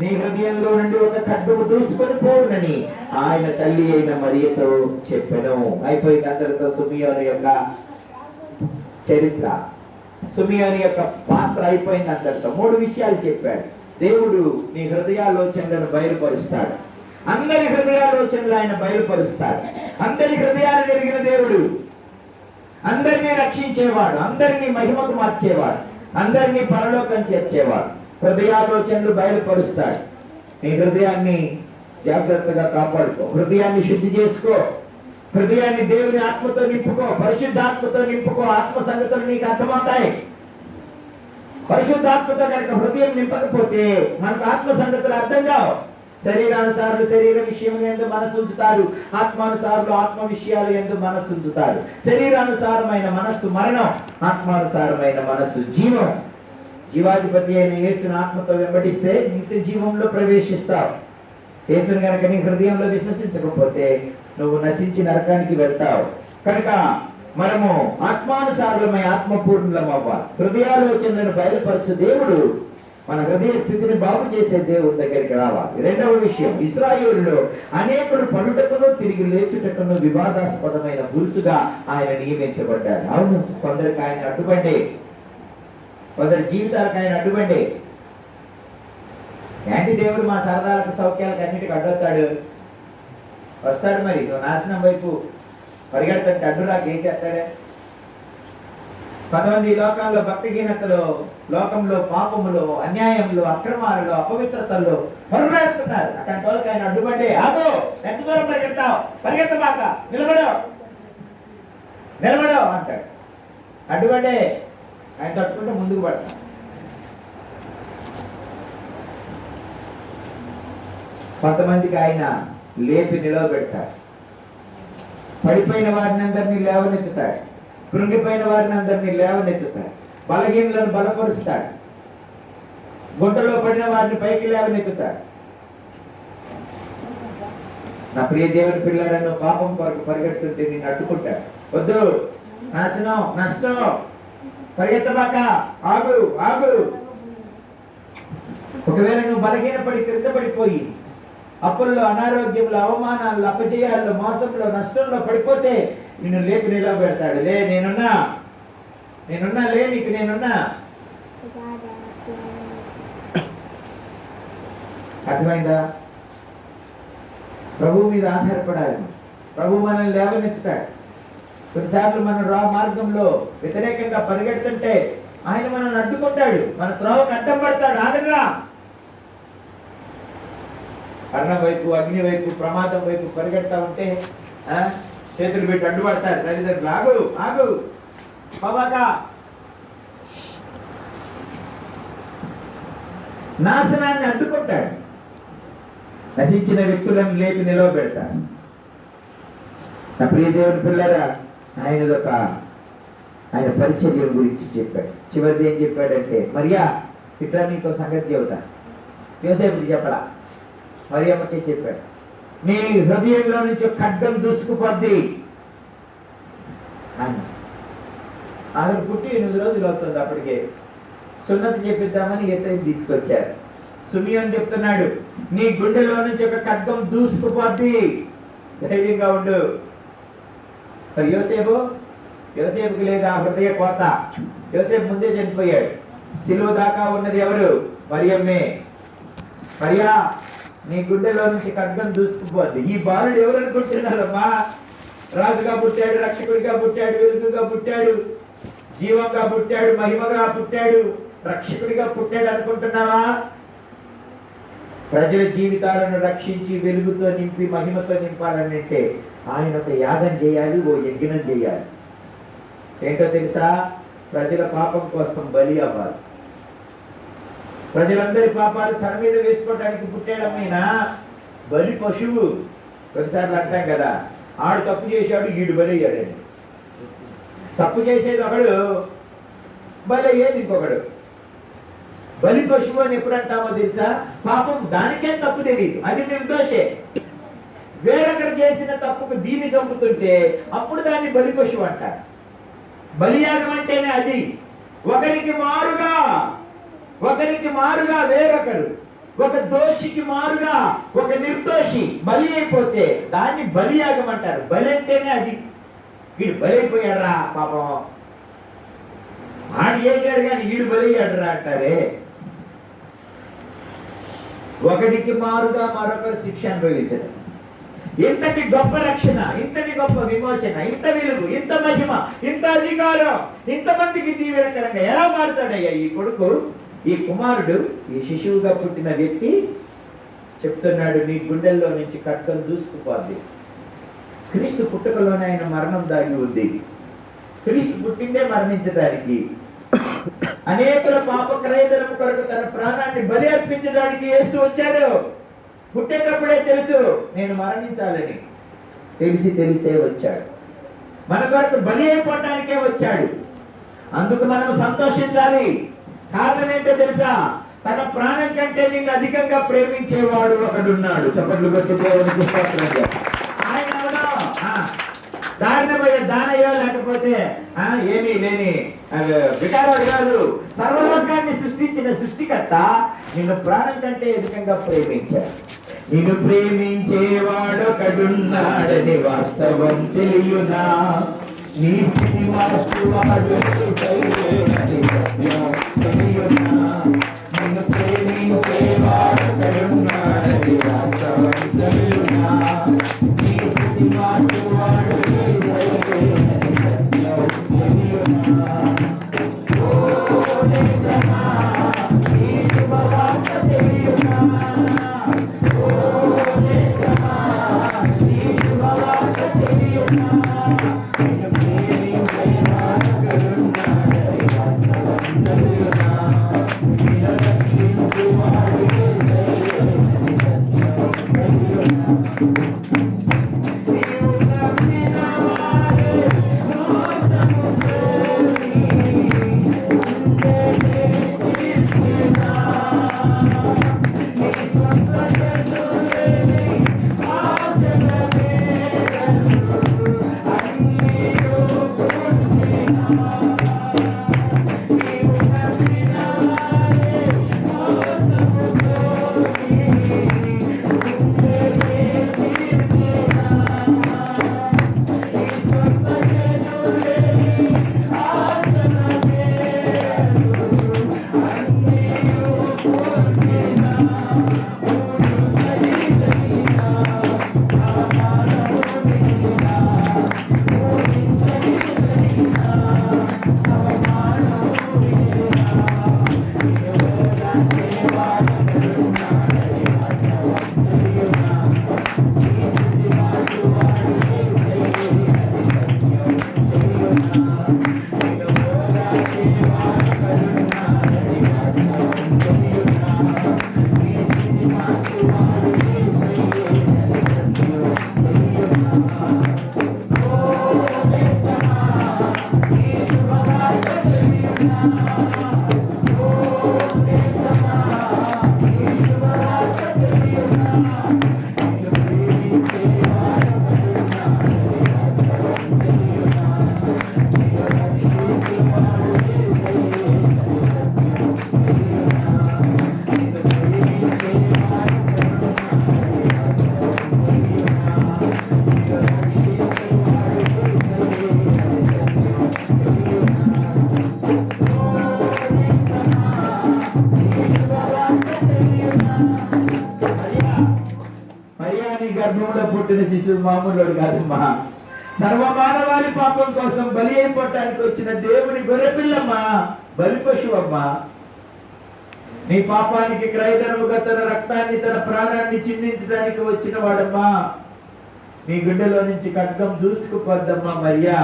నీ హృదయంలో నుండి ఒక ఖడ్గము దూసుకొని పోవునని ఆయన తల్లి అయిన మరియతో చెప్పెను. అయిపోయింది అందరితో సిమియోను యొక్క చరిత్ర, సిమియోను యొక్క పాత్ర అయిపోయింది అందరితో. 3 విషయాలు చెప్పాడు. దేవుడు నీ హృదయాలోచనలను బయలుపరుస్తాడు. అందరి హృదయాలోచనలు ఆయన బయలుపరుస్తాడు. అందరి హృదయాలు ఎరిగిన దేవుడు, అందరినీ రక్షించేవాడు, అందరినీ మహిమకు మార్చేవాడు, అందరినీ పరలోకం చేర్చేవాడు. హృదయాలోచనలు బయలుపరుస్తాడు. నీ హృదయాన్ని జాగ్రత్తగా కాపాడుకో, హృదయాన్ని శుద్ధి చేసుకో, హృదయాన్ని దేవుని ఆత్మతో నింపుకో, పరిశుద్ధాత్మతో నింపుకో. ఆత్మ సంగతులు నీకు అర్థమవుతాయి. పరిశుద్ధాత్మతో కనుక హృదయం నింపకపోతే మనకు ఆత్మ సంగతులు అర్థం కావు. శరీరానుసారులు శరీర విషయం యందు మనస్సు ఉంచుతారు, ఆత్మానుసారులు ఆత్మ విషయాలు యందు మనస్సు ఉంచుతారు. శరీరానుసారమైన మనస్సు మరణం, ఆత్మానుసారమైన మనస్సు జీవం. జీవాధిపతి అయిన యేసుని ఆత్మతో వెంబడిస్తే నిత్య జీవంలో ప్రవేశిస్తావు. యేసుని కనుక నీ హృదయంలో విశ్వసించకపోతే నువ్వు నశించి నరకానికి వెళ్తావు. కనుక మనము ఆత్మానుసారులమై ఆత్మపూర్ణులం అవ్వాలి. హృదయాలోచనలను బయలుపరచు దేవుడు మన హృదయ స్థితిని బాగు చేసే దేవుడి దగ్గరికి రావాలి. 2వ విషయం, ఇశ్రాయేలులో అనేకులు పడుటకును తిరిగి లేచుటకును వివాదాస్పదమైన గుర్తుగా ఆయన నియమించబడ్డాడు. అవును, కొందరికి ఆయన అడ్డుపడ్డే, కొందరి జీవితాలకు ఆయన అడ్డుపడ్డే. ఏంటి దేవుడు మా సరదాలకు సౌఖ్యాలకు అన్నిటికీ అడ్డొస్తాడు? వస్తాడు. మరి నువ్వు నాశనం వైపు పరిగెడతానికి అడ్డురాకి ఏం చేస్తాడే? కొంతమంది లోకంలో భక్తిహీనతలో, లోకంలో పాపములో, అన్యాయంలో, అక్రమాలలో, అపవిత్రతల్లో పరుగెడుతున్నారు. అట్లాంటి వాళ్ళకి ఆయన అడ్డుపడ్డే, ఆగో, ఎంత దూరం పరిగెడతావు, పరిగెత్తబాక, నిలబడవు అంటాడు. అడ్డుపడ్డే ఆయన తట్టుకుంటే ముందుకు పడతాం. కొంతమందికి ఆయన లేపి నిలవబెడతాడు. పడిపోయిన వారిని అందరినీ లేవనెత్తుతాడు, కృంగిపోయిన వారిని అందరినీ లేవనెత్తుతాడు, బలహీనులను బలపరుస్తాడు, గుంటలో పడిన వారిని పైకి లేవనెత్తుతాడు. నా ప్రియ దేవుని పిల్లలను పాపం కొరకు పరిగెడుతుంటే నేను అడ్డుకుంటాడు. వద్దు, నాశనం, నష్టం, పరిగెత్తబాక, ఆగు ఆగు. ఒకవేళ నువ్వు బలహీనపడి క్రింద పడిపోయి అప్పుల్లో, అనారోగ్యంలో, అవమానాల్లో, అపజయాల్లో, మోసంలో, నష్టంలో పడిపోతే నిన్ను లేపి నిలబెడతాడు. లే, నేనున్నా, లే, నీకు నేనున్నా. అర్థమైందా? ప్రభు మీద ఆధారపడాలి. ప్రభు మనల్ని లేవనెత్తుతాడు. కొన్నిసార్లు మనం మార్గంలో వ్యతిరేకంగా పరిగెడుతుంటే ఆయన మనల్ని అడ్డుకుంటాడు, మన త్రోవకు అడ్డం పడతాడు. ఆగరా, అన్నం వైపు, అగ్ని వైపు, ప్రమాదం వైపు పరిగెడతా ఉంటే చేతులు పెట్టి అడ్డుపడతారు తల్లిదండ్రులు. ఆగు ఆగు బాబాక. నాశనాన్ని అడ్డుకుంటాడు, నశించిన వ్యక్తులను లేపి నిలవబెడతాడు. నా ప్రియ దేవుని పిల్లరా, ఆయన పరిచర్య గురించి చెప్పాడు. చివరిది ఏం చెప్పాడంటే, మరియా ఇట్లా నీకో సంగతి చెబుతా. యోసేపుకి చెప్పలా, మరియమ్మకే చెప్పాడు. నీ హృదయంలో నుంచి ఖడ్గం దూసుకుపోద్ది. అతను పుట్టి 8 రోజులు అవుతుంది. అప్పటికే సున్నతి చేపిద్దామని యేసయ్య తీసుకొచ్చారు. సిమియోను చెప్తున్నాడు, నీ గుండెలో నుంచి ఒక ఖడ్గం దూసుకుపోద్ది, ధైర్యంగా ఉండు. మరి యోసేపుకి లేదా హృదయ కోత. యోసేపు ముందే చనిపోయాడు. సిలువ దాకా ఉన్నది ఎవరు? మరియమ్మే. మరియా, నీ గుండెలో నుంచి ఖడ్గం దూసుకుపోద్ది. ఈ బాలుడు ఎవరు అనుకుంటున్నారమ్మా? రాజుగా పుట్టాడు, రక్షకుడిగా పుట్టాడు, వెలుగుగా పుట్టాడు, జీవంగా పుట్టాడు, మహిమగా పుట్టాడు, రక్షకుడిగా పుట్టాడు అనుకుంటున్నావా? ప్రజల జీవితాలను రక్షించి వెలుగుతో నింపి మహిమతో నింపాలంటే ఆయన ఒక యాగం చేయాలి, ఓ యజ్ఞం చేయాలి. ఏంటో తెలుసా? ప్రజల పాపం కోసం బలి అవ్వాలి. ప్రజలందరి పాపాలు తన మీద వేసుకోవడానికి పుట్టాడమ్మీనా బలి పశువు. కొన్నిసార్లు అంటాం కదా, ఆడు తప్పు చేశాడు, ఈడు బలి అయ్యాడని. తప్పు చేసేది ఒకడు, బలి అయ్యేది ఇంకొకడు. బలి పశువు అని ఎప్పుడు అంటామో తెలుసా? పాపం దానికే తప్పు తెలియదు, అది నిర్దోషే. వేరొకరు చేసిన తప్పుకు దీన్ని చంపుతుంటే అప్పుడు దాన్ని బలి పశువు అంటారు. బలియాగం అంటేనే అది. ఒకరికి మారుగా వేరొకరు, ఒక దోషికి మారుగా ఒక నిర్దోషి బలి అయిపోతే దాన్ని బలియాగం అంటారు. బలి అంటేనే అది. వీడు బలి అయిపోయాడురా పాపం, ఆడు చేశాడు కానీ వీడు బలి అయ్యాడురా అంటారే. ఒకడికి మారుగా మరొకరు శిక్ష అనుభవించడం. ఇంతటి గొప్ప రక్షణ, ఇంతటి గొప్ప విమోచన, ఇంత వెలుగు, ఇంత మహిమ, ఇంత అధికారం, ఇంతమందికి దీవెనకరంగా ఎలా మారుతాడయ్యా ఈ కొడుకు, ఈ కుమారుడు, ఈ శిశువుగా పుట్టిన వ్యక్తి? చెప్తున్నాడు, నీ గుండెల్లో నుంచి ఖడ్గం దూసుకుపోద్ది. క్రీస్తు పుట్టుకలోనే ఆయన మరణం దాగి ఉంది. క్రీస్తు పుట్టిందే మరణించడానికి, అనేకుల పాప క్రయధనం కొరకు తన ప్రాణాన్ని బలి అర్పించడానికి యేసు వచ్చాడు. పుట్టేటప్పుడే తెలుసు నేను మరణించాలని, తెలిసే వచ్చాడు. మన కొరకు బలి అయిపోవటానికే వచ్చాడు. అందుకు మనం సంతోషించాలి. కారణం ఏంటో తెలుసా? తన ప్రాణం కంటే నిన్ను అధికంగా ప్రేమించేవాడు ఒకడున్నాడు. చప్పట్లు కొట్టి దేవునికి స్తోత్రం చేయండి. ఆయన ఎవరో దారినపోయే దానయ్యో లేకపోతే ఏమీ లేని వికారాడు కాదు. సర్వలోకాన్ని సృష్టించిన సృష్టికర్త నిన్ను ప్రాణం కంటే అధికంగా ప్రేమించాడు. నిన్ను ప్రేమించేవాడొకడున్నాడని వాస్తవం తెలియునా? నీ స్థితి మార్చువాడు తెలియునా? నిన్ను ప్రేమించేవాడొకడున్నాడని వాస్తవం తెలియునా? నీ స్థితి మార్చువాడు కడుపులో పుట్టిన శిశువు మామూలు కాదమ్మా. సర్వమానవాళి పాపం కోసం బలి అయిపోవటానికి వచ్చిన దేవుని గొర్రెపిల్లమ్మా, బలి పశువమ్మా. నీ పాపానికి క్రయధనముగా తన రక్తాన్ని, తన ప్రాణాన్ని చిందించడానికి వచ్చిన వాడమ్మా. నీ గుండెలో నుంచి ఖడ్గం దూసుకుపోద్దమ్మా మరియా.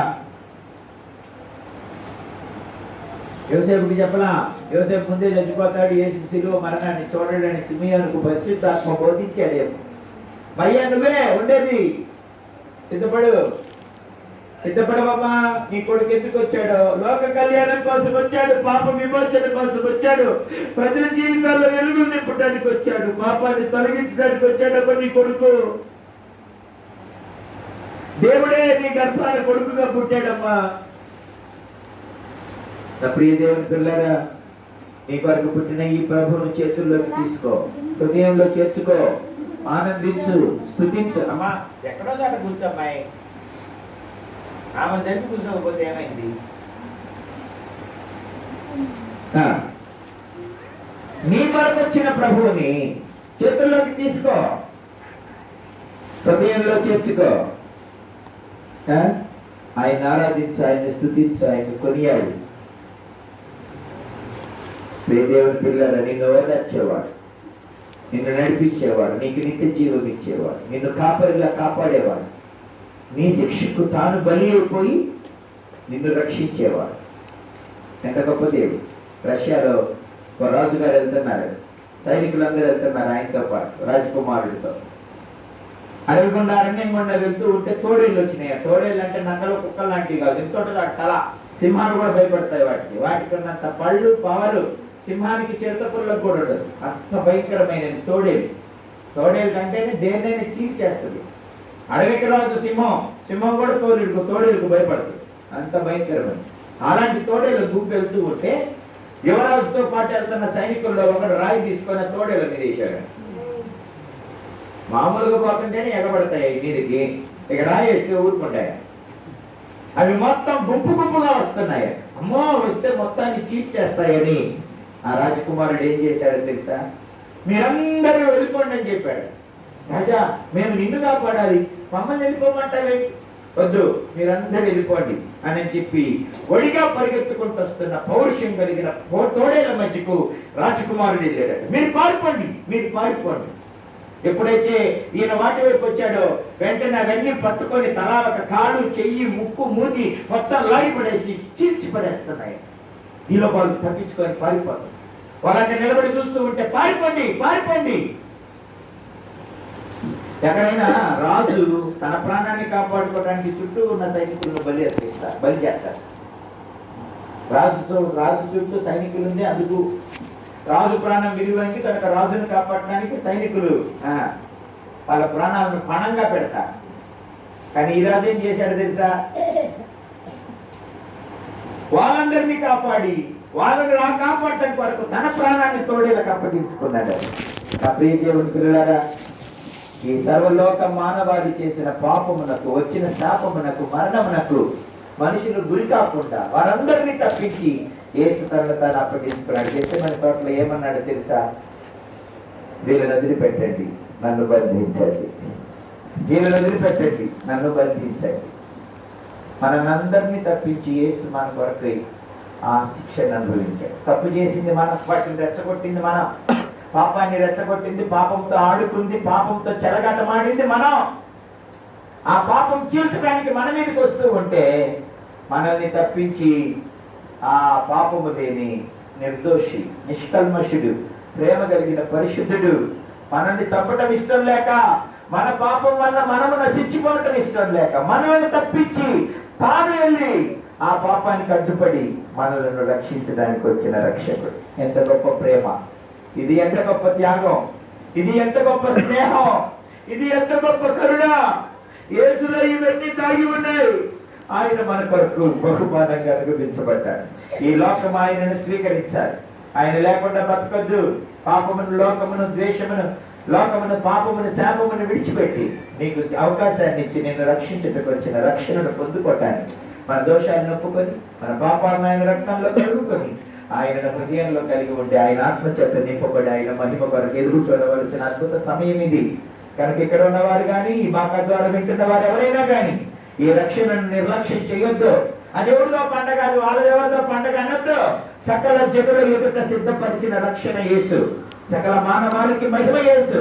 యోసేపుకి చెప్పలా, యోసేపు ముందే చచ్చిపోతాడు, యేసు శిలువ మరణాన్ని చూడడానికి సిమియోనుకు పరిశుద్ధాత్మ బోధించాడేమో. మరియా నువ్వే ఉండేది, సిద్ధపడవమ్మా. నీ కొడుకు ఎందుకు వచ్చాడు? లోక కళ్యాణం కోసం వచ్చాడు, పాప విమోచన కోసం వచ్చాడు, ప్రజల జీవితాల్లో వెలుగు నింపడానికి వచ్చాడు, పాపాన్ని తొలగించడానికి వచ్చాడమ్మా నీ కొడుకు. దేవుడే నీ గర్భాన్ని కొడుకుగా పుట్టాడమ్మా. నా ప్రియ దేవుని పిల్లరా, నీ కొరకు పుట్టిన ఈ ప్రభువును చేతుల్లోకి తీసుకో, హృదయంలో చేర్చుకో, ఆనందించు, స్తుతించు. అమ్మా ఎక్కడో చాట కూర్చోమ్మాయి, ఆమె జరిపి కూర్చోకపోతే ఏమైంది? నీ కొరకు వచ్చిన ప్రభువుని చేతుల్లోకి తీసుకో, హృదయంలో చేర్చుకో, ఆయన ఆరాధించు, ఆయన స్తుతించు, ఆయన కొనియాడు. దేవుని పిల్లల నిన్ను ఓదార్చేవాడు, నిన్ను నడిపించేవాడు, నీకు నిత్య జీవం ఇచ్చేవాడు, నిన్ను కాపరిలా కాపాడేవాడు, నీ శిక్షకు తాను బలి అయిపోయి నిన్ను రక్షించేవాడు. ఎంత గొప్ప దేవుడు. రష్యాలో ఒక రాజుగారు వెళ్తున్నారు, సైనికులందరూ వెళ్తున్నారు ఆయనతో పాటు, రాజకుమారుడితో. అడవిగుండా అరణ్యం గుండా వెళ్తూ ఉంటే తోడేళ్ళు వచ్చినాయి. ఆ తోడేళ్ళు అంటే నంగలు కుక్కలు లాంటివి కాదు, ఎంతో తల. సింహాలు కూడా భయపడతాయి వాటికి ఉన్నంత పళ్ళు, పవరు సింహానికి చిరుతపుల్లకు కూడా ఉండదు. అంత భయంకరమైనది తోడేలు. తోడేలు అంటేనే దేన్నైనా చీల్చేస్తుంది. అడవికి రాజు సింహం కూడా తోడేలుకు భయపడుతుంది, అంత భయంకరమైనది. అలాంటి తోడేలు గుంపు వెళ్తూ ఉంటే యువరాజుతో పాటు వెళ్తున్న సైనికుల్లో ఒకడు రాయి తీసుకొని తోడేల మీద వేశాడు. మామూలుగా పోతుంటేనే ఎగబడతాయి మీదకి, ఇక రాయి వేస్తే ఊరుకుంటాయి. అవి మొత్తం గుంపుగా వస్తున్నాయి. అమ్మో వస్తే మొత్తాన్ని చీట్ చేస్తాయని ఆ రాజకుమారుడు ఏం చేశాడో తెలుసా? మీరందరూ వెళ్ళిపోండి అని చెప్పాడు. రాజా మేము నిన్ను కాపాడాలి, మమ్మల్ని వెళ్ళిపోమంటావేంటి? వద్దు, మీరందరూ వెళ్ళిపోండి అని చెప్పి ఒడిగా పరిగెత్తుకుంటూ వస్తున్న పౌరుషం కలిగిన తోడేళ్ల మధ్యకు రాజకుమారుడు వెళ్ళాడట. మీరు పారిపోండి. ఎప్పుడైతే ఈయన వాటి వైపు వచ్చాడో వెంటనే అవన్నీ పట్టుకొని తలా ఒక కాలు, చెయ్యి, ముక్కు, మూతి మొత్తం లాగి పడేసి చీల్చి పడేస్తున్నాయి. ఈలో వాళ్ళు తప్పించుకొని పారిపోతారు. వాళ్ళంటే నిలబడి చూస్తూ ఉంటే పారిపోండి. ఎక్కడైనా రాజు తన ప్రాణాన్ని కాపాడుకోవడానికి చుట్టూ ఉన్న సైనికులను బలి చేస్తారు. రాజు చుట్టూ సైనికులు ఉంది, అందుకు రాజు ప్రాణం విలువైంది కనుక రాజును కాపాడడానికి సైనికులు వాళ్ళ ప్రాణాలను పణంగా పెడతారు. కానీ ఈ రాజు ఏం చేశాడు తెలుసా? వాళ్ళందరినీ కాపాడి వాళ్ళని కాపాడటం కొరకు తన ప్రాణాన్ని తోడేలకు అప్పగించుకున్నాడు. నా ప్రియ దేవుని పిల్లలారా, ఈ సర్వలోక మానవాళి చేసిన పాపమునకు, వచ్చిన శాపమునకు, మరణమునకు మనుషులు గురి కాకుండా వారందరినీ తప్పించి యేసు తనను తాను అప్పగించుకున్నాడు. గెత్సేమనే తోటలో ఏమన్నాడు తెలుసా? వీళ్ళని వదిలిపెట్టండి, నన్ను బంధించండి. మనందరినీ తప్పించి యేసు మన కొరకు ఆ శిక్షను అనుభవించాడు. తప్పు చేసింది మనం, వాటిని రెచ్చగొట్టింది మనం, పాపాన్ని రెచ్చగొట్టింది, పాపంతో ఆడుకుంది, పాపంతో చెలగాటమాడింది మనం. ఆ పాపం చీల్చడానికి మన మీదకి వస్తూ ఉంటే మనల్ని తప్పించి ఆ పాపము లేని నిర్దోషి, నిష్కల్మషుడు, ప్రేమ కలిగిన పరిశుద్ధుడు మనల్ని చంపటం ఇష్టం లేక, మన పాపం వల్ల మనము నశించిపోవటం ఇష్టం లేక మనల్ని తప్పించి తాను వెళ్ళి ఆ పాపానికి అడ్డుపడి మనలను రక్షించడానికి వచ్చిన రక్షకుడు. ఎంత గొప్ప ప్రేమ ఇది, ఎంత గొప్ప త్యాగం ఇది, ఎంత గొప్ప స్నేహం ఇది, ఎంత గొప్ప కరుణ. యేసులో ఇవన్నీ దాగి ఉన్నాయి. ఆయన మన కొరకు బహుమానంగా అనుభవించబడ్డాడు. ఈ లోకం ఆయనను స్వీకరించాలి. ఆయన లేకుండా బతకొద్దు. పాపమును, లోకమును, ద్వేషమును, లోకమును, పాపమును, శాపమును విడిచిపెట్టి నీకు అవకాశాన్ని ఇచ్చి నిన్ను రక్షించుటకు వచ్చిన రక్షణను పొందుకోవటానికి మన దోషాలను ఒప్పుకొని, మన పాపాలను ఆయన రక్తంలో కలుగుకొని, ఆయనను హృదయంలో కలిగి ఉండి ఆయన ఆత్మ చేత నింపబడి ఆయన మహిమ కొరకు ఎదురు చూడవలసిన అద్భుత సమయం ఇది. కనుక ఇక్కడ ఉన్నవారు కానీ ఈ బాకా ద్వారా వింటున్న వారు ఎవరైనా కానీ ఈ రక్షణను నిర్లక్ష్యం చేయొద్దు. అది ఎవరిదో పండగ, అది వాళ్ళ ఎవరిదో పండగ అనొద్దు. సకల జనుల ఎదుట సిద్ధపరిచిన రక్షణ యేసు, సకల మానవాళికి మహిమ యేసు,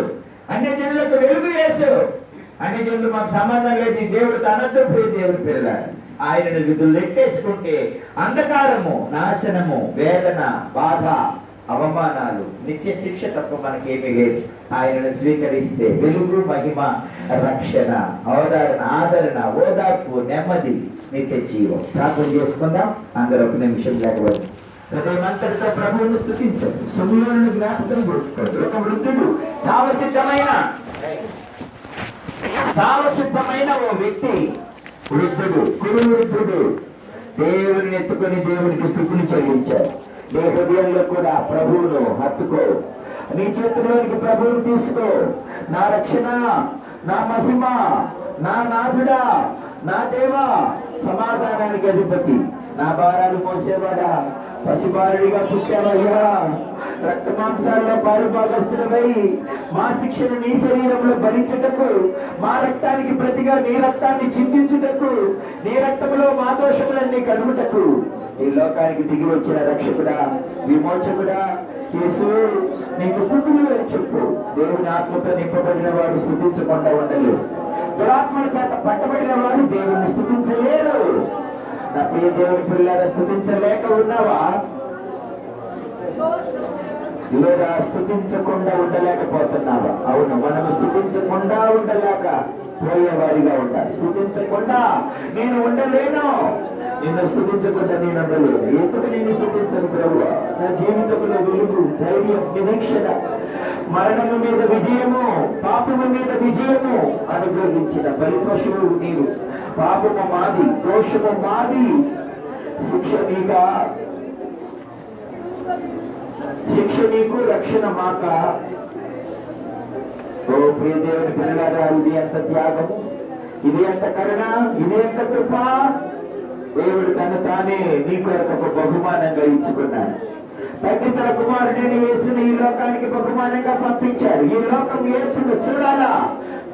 అన్ని జనులకు వెలుగు యేసు. అన్ని జనులు మాకు సంబంధం లేదు, ఈ దేవుడు తనతో పోయి దేవుడు పిల్లలు ఆయనను విధులు నెట్టేసుకుంటే అంధకారము, నాశనము, వేదన, బాధ, అవమానాలు, నిత్య శిక్ష తప్ప మనకేమీ లేదు. ఆయనను స్వీకరిస్తే వెలుగు, మహిమ, రక్షణ, ఆదరణ, ఓదార్పు, నెమ్మది, నిత్య జీవం. ప్రార్థన చేసుకుందాం అందరూ ఒక నిమిషం లేకపోతే. హృదయమంతటితో ప్రభువును స్తుతించండి. సమయంలో జ్ఞాపకం చేసుకోండి. ఒక వృద్ధుడు చావసిద్ధమైన ఓ వ్యక్తి, వృద్ధుడు దేవుని ఎత్తుకొని దేవునికి స్తుతిని చెల్లించాడు. నీ హృదయంలో కూడా ప్రభువును హత్తుకో, నీ చేతిలోనికి ప్రభువును తీసుకో. నా రక్షణ, నా మహిమ, నా నాథుడా, నా దేవా, సమాధానానికి అధిపతి, నా భారాలు మోసేవాడా, పసిబారుడిగా పుట్టావయ్యా, రక్త మాంసాల్లో పాలు భాగస్తుడవై మా శిక్షను నీ శరీరంలో భరించుటకు, మా రక్తానికి ప్రతిగా నీ రక్తాన్ని చిందించుటకు, నీ రక్తంలో మా దోషములన్నీ కడుగుటకు ఈ లోకానికి దిగి వచ్చిన రక్షకుడా, విమోచకుడా యేసు, నీకు స్తుతులు అని చెప్పు. దేవుని ఆత్మతో నింపబడిన వాడు స్తుతించకుండా ఉండలేరు. దురాత్మల చేత పట్టబడిన వాడు దేవుని స్తుతించలేరు. నా ప్రియ దేవుని పిల్లల స్తుతించలేక ఉన్నావా? లేదా స్తుతించకుండా ఉండలేకపోతున్నావా? అవును, మనము స్తుతించకుండా ఉండలేక పోయేవారిగా ఉండాలి. స్తుతించకుండా నేను ఉండలేను, నిన్ను స్తుతించకుండా నేను ఉండలేను. ఎందుకు నేను స్తుతించను ప్రభువా? నా జీవితంలో వెలుగు, ధైర్యం, నిరీక్షణ, మరణము మీద విజయము, పాపము మీద విజయము అనుగ్రహించిన పరిపశువు నీవు. పాపము మాది, దోషము మాది, శిక్ష నీకు, రక్షణ మాక. ఓ ప్రియ దేవుని పిల్లలారా, ఇది ఎంత త్యాగము, ఇది ఎంత కరుణ, ఇది ఎంత కృప. దేవుడు తను తానే నీ కొరకు ఒక బహుమానంగా ఇచ్చుకున్నాడు. తండ్రి తన కుమారుడిని యేసుని ఈ లోకానికి బహుమానంగా పంపించాడు. ఈ లోకం యేసును చూడాలా,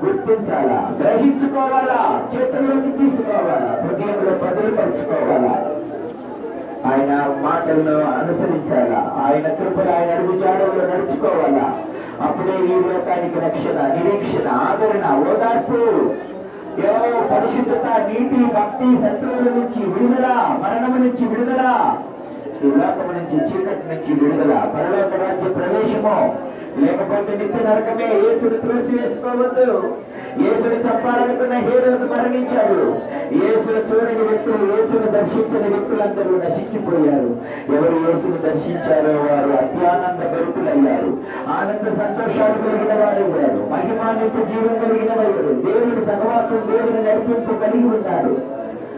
గుర్తించాలా, గ్రహించుకోవాలా, చేతుల్లోకి తీసుకోవాలా, హృదయంలో బదులుపరుచుకోవాలా, ఆయన మాటలను అనుసరించాలా, ఆయన కృపను, ఆయన అడుగు జాడల్లో నడుచుకోవాలా. అప్పుడే ఈ లోకానికి రక్షణ, నిరీక్షణ, ఆదరణ, ఓదార్పు, పరిశుద్ధత, నీతి, భక్తి, శత్రువుల నుంచి విడుదల, మరణము నుంచి విడుదల, ఈ లోకము నుంచి, చీకటి నుంచి విడుదల, పరలోక రాజ్య ప్రవేశము. లేకపోతే నిత్య నరకమే. యేసును త్రోసి వేసుకోవద్దు. యేసును చంపాలనుకున్న హేరోదు మరణించాడు. యేసును చూడని వ్యక్తులు, యేసును దర్శించని వ్యక్తులందరూ నశించిపోయారు. ఎవరు యేసును దర్శించారో వారు అత్యానంద భరితులయ్యారు. ఆనంద సంతోషాలు కలిగిన వారు అయ్యారు. మహిమానిత్య జీవం కలిగిన వారు, దేవుని సహవాసం, దేవుని నడిపింపు కలిగి ఉన్నారు.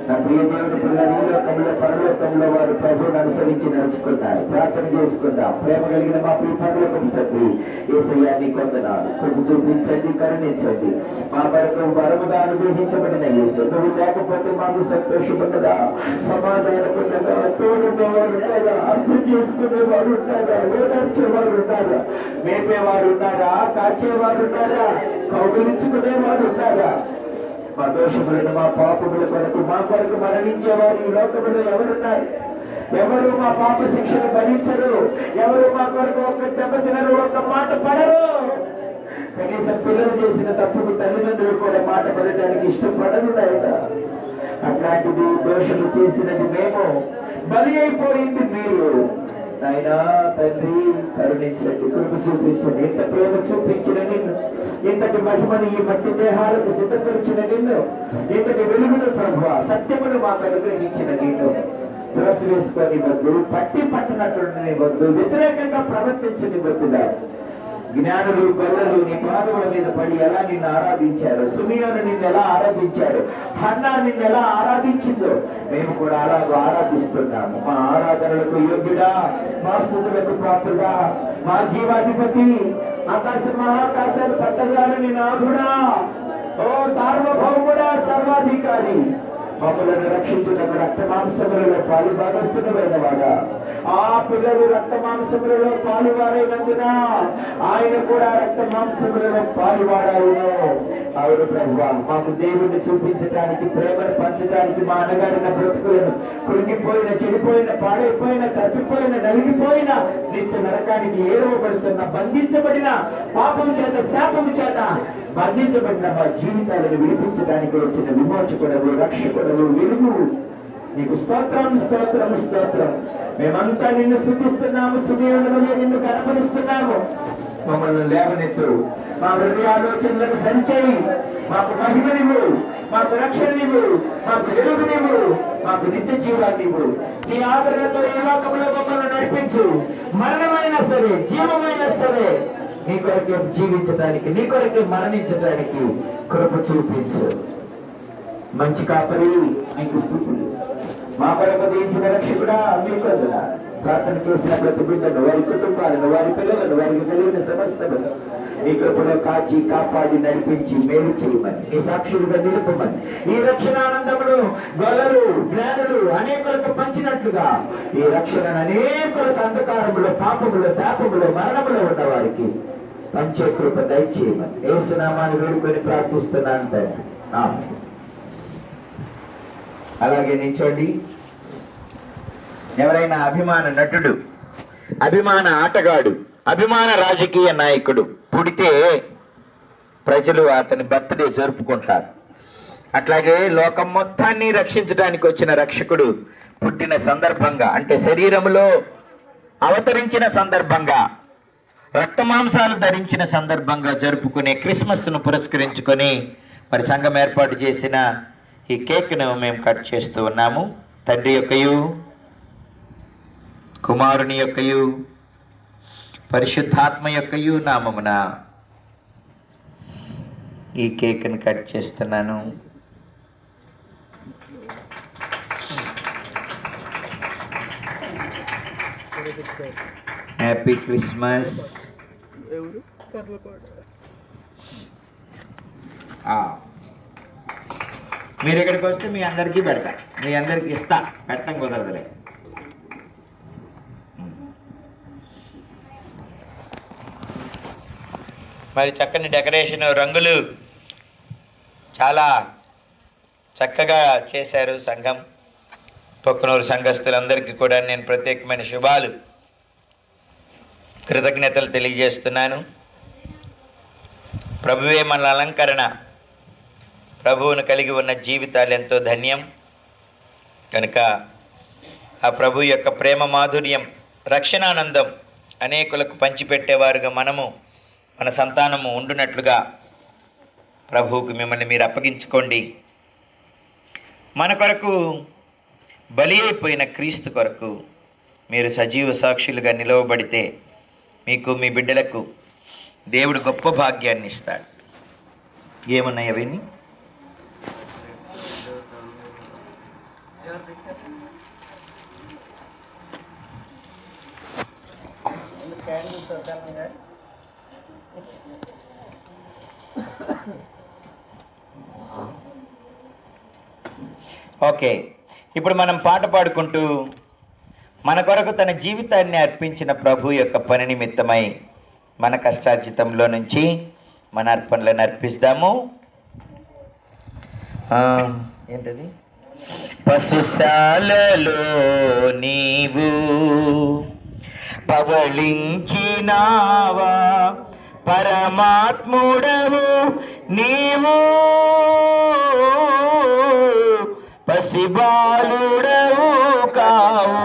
నా ప్రియ దేవుని పిల్లలు ఈ లోకంలో, పరలోకంలో వారు ప్రభువును అనుసరించి నడుచుకున్నారు. ప్రార్థన చేసుకుందాం. ప్రేమ కలిగిన మా ప్రియ పరలోకపు తండ్రి, యేసయ్యా నీ కొందనాలు. కృప చూపించండి, కరుణించండి. మా వరకు వరముగా అనుగ్రహించబడిన యేసు, నువ్వు లేకపోతే మాకు సంతోషం ఉండదా, సమాధానం ఉండదా, తోడునేవారు ఉంటారా, అర్థం చేసుకునేవారు ఉంటారా, ఓదార్చేవారు ఉంటారా, మేపేవారు ఉన్నారా, కాచేవారు ఉన్నారా, కౌగిలించుకునేవారు ఉంటారా? మా దోషములను, మా పాపముల కొరకు, మా కొరకు మరణించేవారు ఈ లోకములో ఎవరున్నారు? ఎవరు మా పాప శిక్షను భరించరు. ఎవరు మా కొరకు ఒక్క దెబ్బ తినరు, ఒక్క మాట పడరు. కనీసం పిల్లలు చేసిన తప్పుకు తల్లిదండ్రులు కూడా మాట పడటానికి ఇష్టపడరు. అట్లాంటిది దోషము చేసినది మేము, బలి అయిపోయింది మీరు. నాయనా తండ్రి, కరుణించండి, కృప చూపించండి. ఎంత ప్రేమ చూపించిన నిన్ను, ఇంతటి మహిమని ఈ మట్టి దేహాలకు సిద్ధపరిచిన నిన్ను, ఇంతటి వెలుగును ప్రభువా, సత్యమును మాకు అనుగ్రహించిన నిన్ను త్రోసి వేసుకొని వద్దు, పట్టినట్టు వద్దు, వ్యతిరేకంగా ప్రవర్తించని వద్దుగా. జ్ఞానులు, గొల్లలు నీ పాదముల మీద పడి ఎలా నిన్ను ఆరాధించారు, సిమియోను నిన్ను ఎలా ఆరాధించాడు, హన్నా నిన్ను ఎలా ఆరాధించిందో మేము కూడా అలాగూ ఆరాధిస్తున్నాము. మా ఆరాధనలకు యోగ్యుడా, మా స్తుతులకు పాత్రుడా, మా జీవాధిపతి, ఆకాశ మహాకాశాలు పట్టజాలని నాథుడా, ఓ సార్వభౌముడా, సర్వాధికారి, మమ్మలను రక్షించుటకు రక్త మాంసములలో పాలు భాగస్తుడమైన వాడా, ఆ పిల్లలు రక్త మాంసములలో పాలువారైనందున ఆయన కూడా రక్త మాంసములలో పాలువాడాలను. అవును ప్రభువా, మాకు దేవుణ్ణి చూపించడానికి, ప్రేమను పంచడానికి, మా అన్నగారిన బ్రతుకులను కృంగిపోయిన, చెడిపోయిన, పాడైపోయిన, తప్పిపోయిన, నలిగిపోయిన, నిత్య నరకానికి ఏడవబడుతున్న, బంధించబడిన, పాపము చేత, శాపము చేత బంధించబడిన మా జీవితాలను విడిపించడానికి వచ్చిన విమోచకుడవు, రక్షకుడవు, వెలుగు, నీకు స్తోత్రం, స్తోత్రం, స్తోత్రం. మేమంతా నిన్ను స్తుతిస్తున్నాము, సుమేయులవలే నిన్ను కనపరుస్తున్నాము. మమ్మల్ని లేవనెత్తు, మా హృదయాలోచనలను సంచయి, మాకు మహిమనివ్వు, మాకు రక్షణనివ్వు, మాకు వెలుగునివ్వు, మాకు నిత్య జీవాన్నివ్వు. నీ ఆదరణతో ఈ లోకంలో మమ్మల్ని నడిపించు. మరణమైనా సరే, జీవమైనా సరే, నీ కొరకే జీవించడానికి, నీ కొరకే మరణించడానికి కృప చూపించు. మంచి కాపరి, నీకు స్తుతులు. మా కొరకు దించిన రక్షకుడా, మీకు ప్రార్థన చేసిన ప్రతి బిడ్డను, వారి కుటుంబాలను, వారి పిల్లలను, వారికి కలిగిన సమస్తలను నీ కృపలో కాచి, కాపాడి, నడిపించి మేలు చేయమని, నీ సాక్షులుగా నిలుపమని, ఈ రక్షణ ఆనందమును గొల్లలు, జ్ఞానులు అనేకులకు పంచినట్లుగా ఈ రక్షణను అనేకులకు అంధకారములో, పాపములో, శాపములో, మరణములో ఉన్న వారికి పంచే కృప దయచేయమని యేసు నామాన్ని వేడుకొని ప్రార్థిస్తున్నాను తండ్రి. ఆమేన్. అలాగే నిల్చోండి. ఎవరైనా అభిమాన నటుడు, అభిమాన ఆటగాడు, అభిమాన రాజకీయ నాయకుడు పుడితే ప్రజలు అతని బర్త్డే జరుపుకుంటారు. అట్లాగే లోకం మొత్తాన్ని రక్షించడానికి వచ్చిన రక్షకుడు పుట్టిన సందర్భంగా, అంటే శరీరములో అవతరించిన సందర్భంగా, రక్తమాంసాలు ధరించిన సందర్భంగా జరుపుకునే క్రిస్మస్ను పురస్కరించుకొని మరి సంఘం ఏర్పాటు చేసిన ఈ కేక్ను మేము కట్ చేస్తూ ఉన్నాము. తండ్రి యొక్కయు, కుమారుని యొక్కయు, పరిశుద్ధాత్మ యొక్కయు నామమున ఈ కేక్ను కట్ చేస్తున్నాను. Happy Christmas. మీరు ఇక్కడికి వస్తే మీ అందరికీ పెడతా, మీ అందరికి ఇస్తా, పెట్టడం కుదరదులే. మరి చక్కని డెకరేషన్, రంగులు చాలా చక్కగా చేశారు సంఘం. పొక్కనూరు సంఘస్థులందరికీ కూడా నేను ప్రత్యేకమైన శుభాలు, కృతజ్ఞతలు తెలియజేస్తున్నాను. ప్రభువే మన అలంకరణ. ప్రభువును కలిగి ఉన్న జీవితాలు ఎంతో ధన్యం. కనుక ఆ ప్రభు యొక్క ప్రేమ మాధుర్యం, రక్షణానందం అనేకులకు పంచిపెట్టేవారుగా మనము, మన సంతానము ఉండునట్లుగా ప్రభువుకు మిమ్మల్ని మీరు అప్పగించుకోండి. మన కొరకు బలి అయిపోయిన క్రీస్తు కొరకు మీరు సజీవ సాక్షులుగా నిలవబడితే మీకు, మీ బిడ్డలకు దేవుడు గొప్ప భాగ్యాన్ని ఇస్తాడు. ఏమున్నాయి అవన్నీ? ఓకే, ఇప్పుడు మనం పాట పాడుకుంటూ మన కొరకు తన జీవితాన్ని అర్పించిన ప్రభు యొక్క పని నిమిత్తమై మన కష్టార్జితంలో నుంచి మన అర్పణలను అర్పిస్తాము. ఏంటది? పశుశాలలో నీవు పవళించినావా, పరమాత్ముడవు నీవు, పసిబాలుడవు కావు,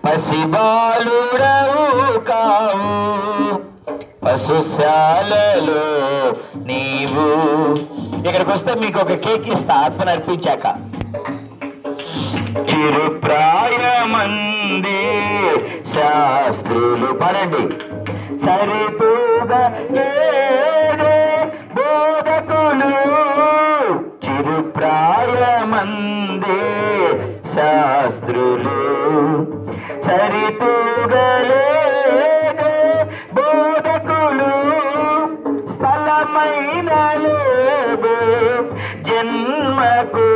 పసిబాలుడవు కావు, పశుశాలలో నీవు. ఇక్కడికి వస్తే మీకు ఒక కేక్ ఇస్తా అర్పణ అర్పించాక. చిరుప్రాయమందే శాస్త్రులు పడండి, సరితూగా లేదే బోధకులు. చిరుప్రాయమందే శాస్త్రులు, సరితూగా లేదే బోధకులు. స్థలమైన లేదు జన్మకు,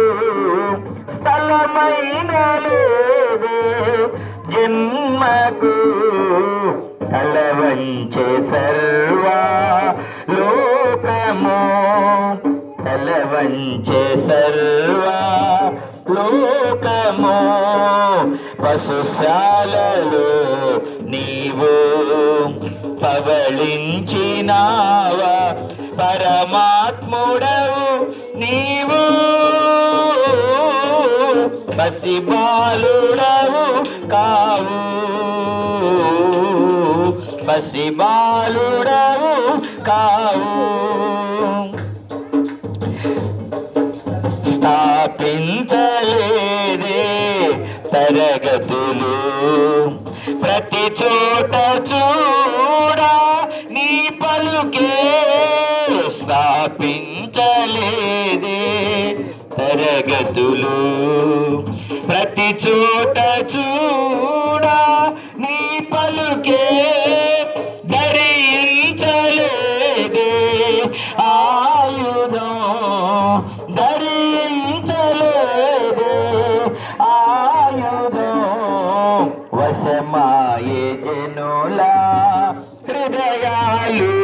స్థలమైన జన్మకు తలవంచే సర్వా లోకము, తలవంచే సర్వా లోకము. పశుశాలలో నీవు పవళించినావా, పరమాత్ముడవు నీవు. పసిబాలుడవు కావు, పసిబాలుడవు కావు. స్థాపించలేదే తరగతులు, ప్రతి చోట చూడా నీ పలుకే. స్థాపించలేదే తరగతులు, ప్రతి చోట చూడా నీ పలుకే. ధరించలేదే ఆయుధం, ధరించలేదే ఆయుధం. వశమాయే జనుల హృదయాలు,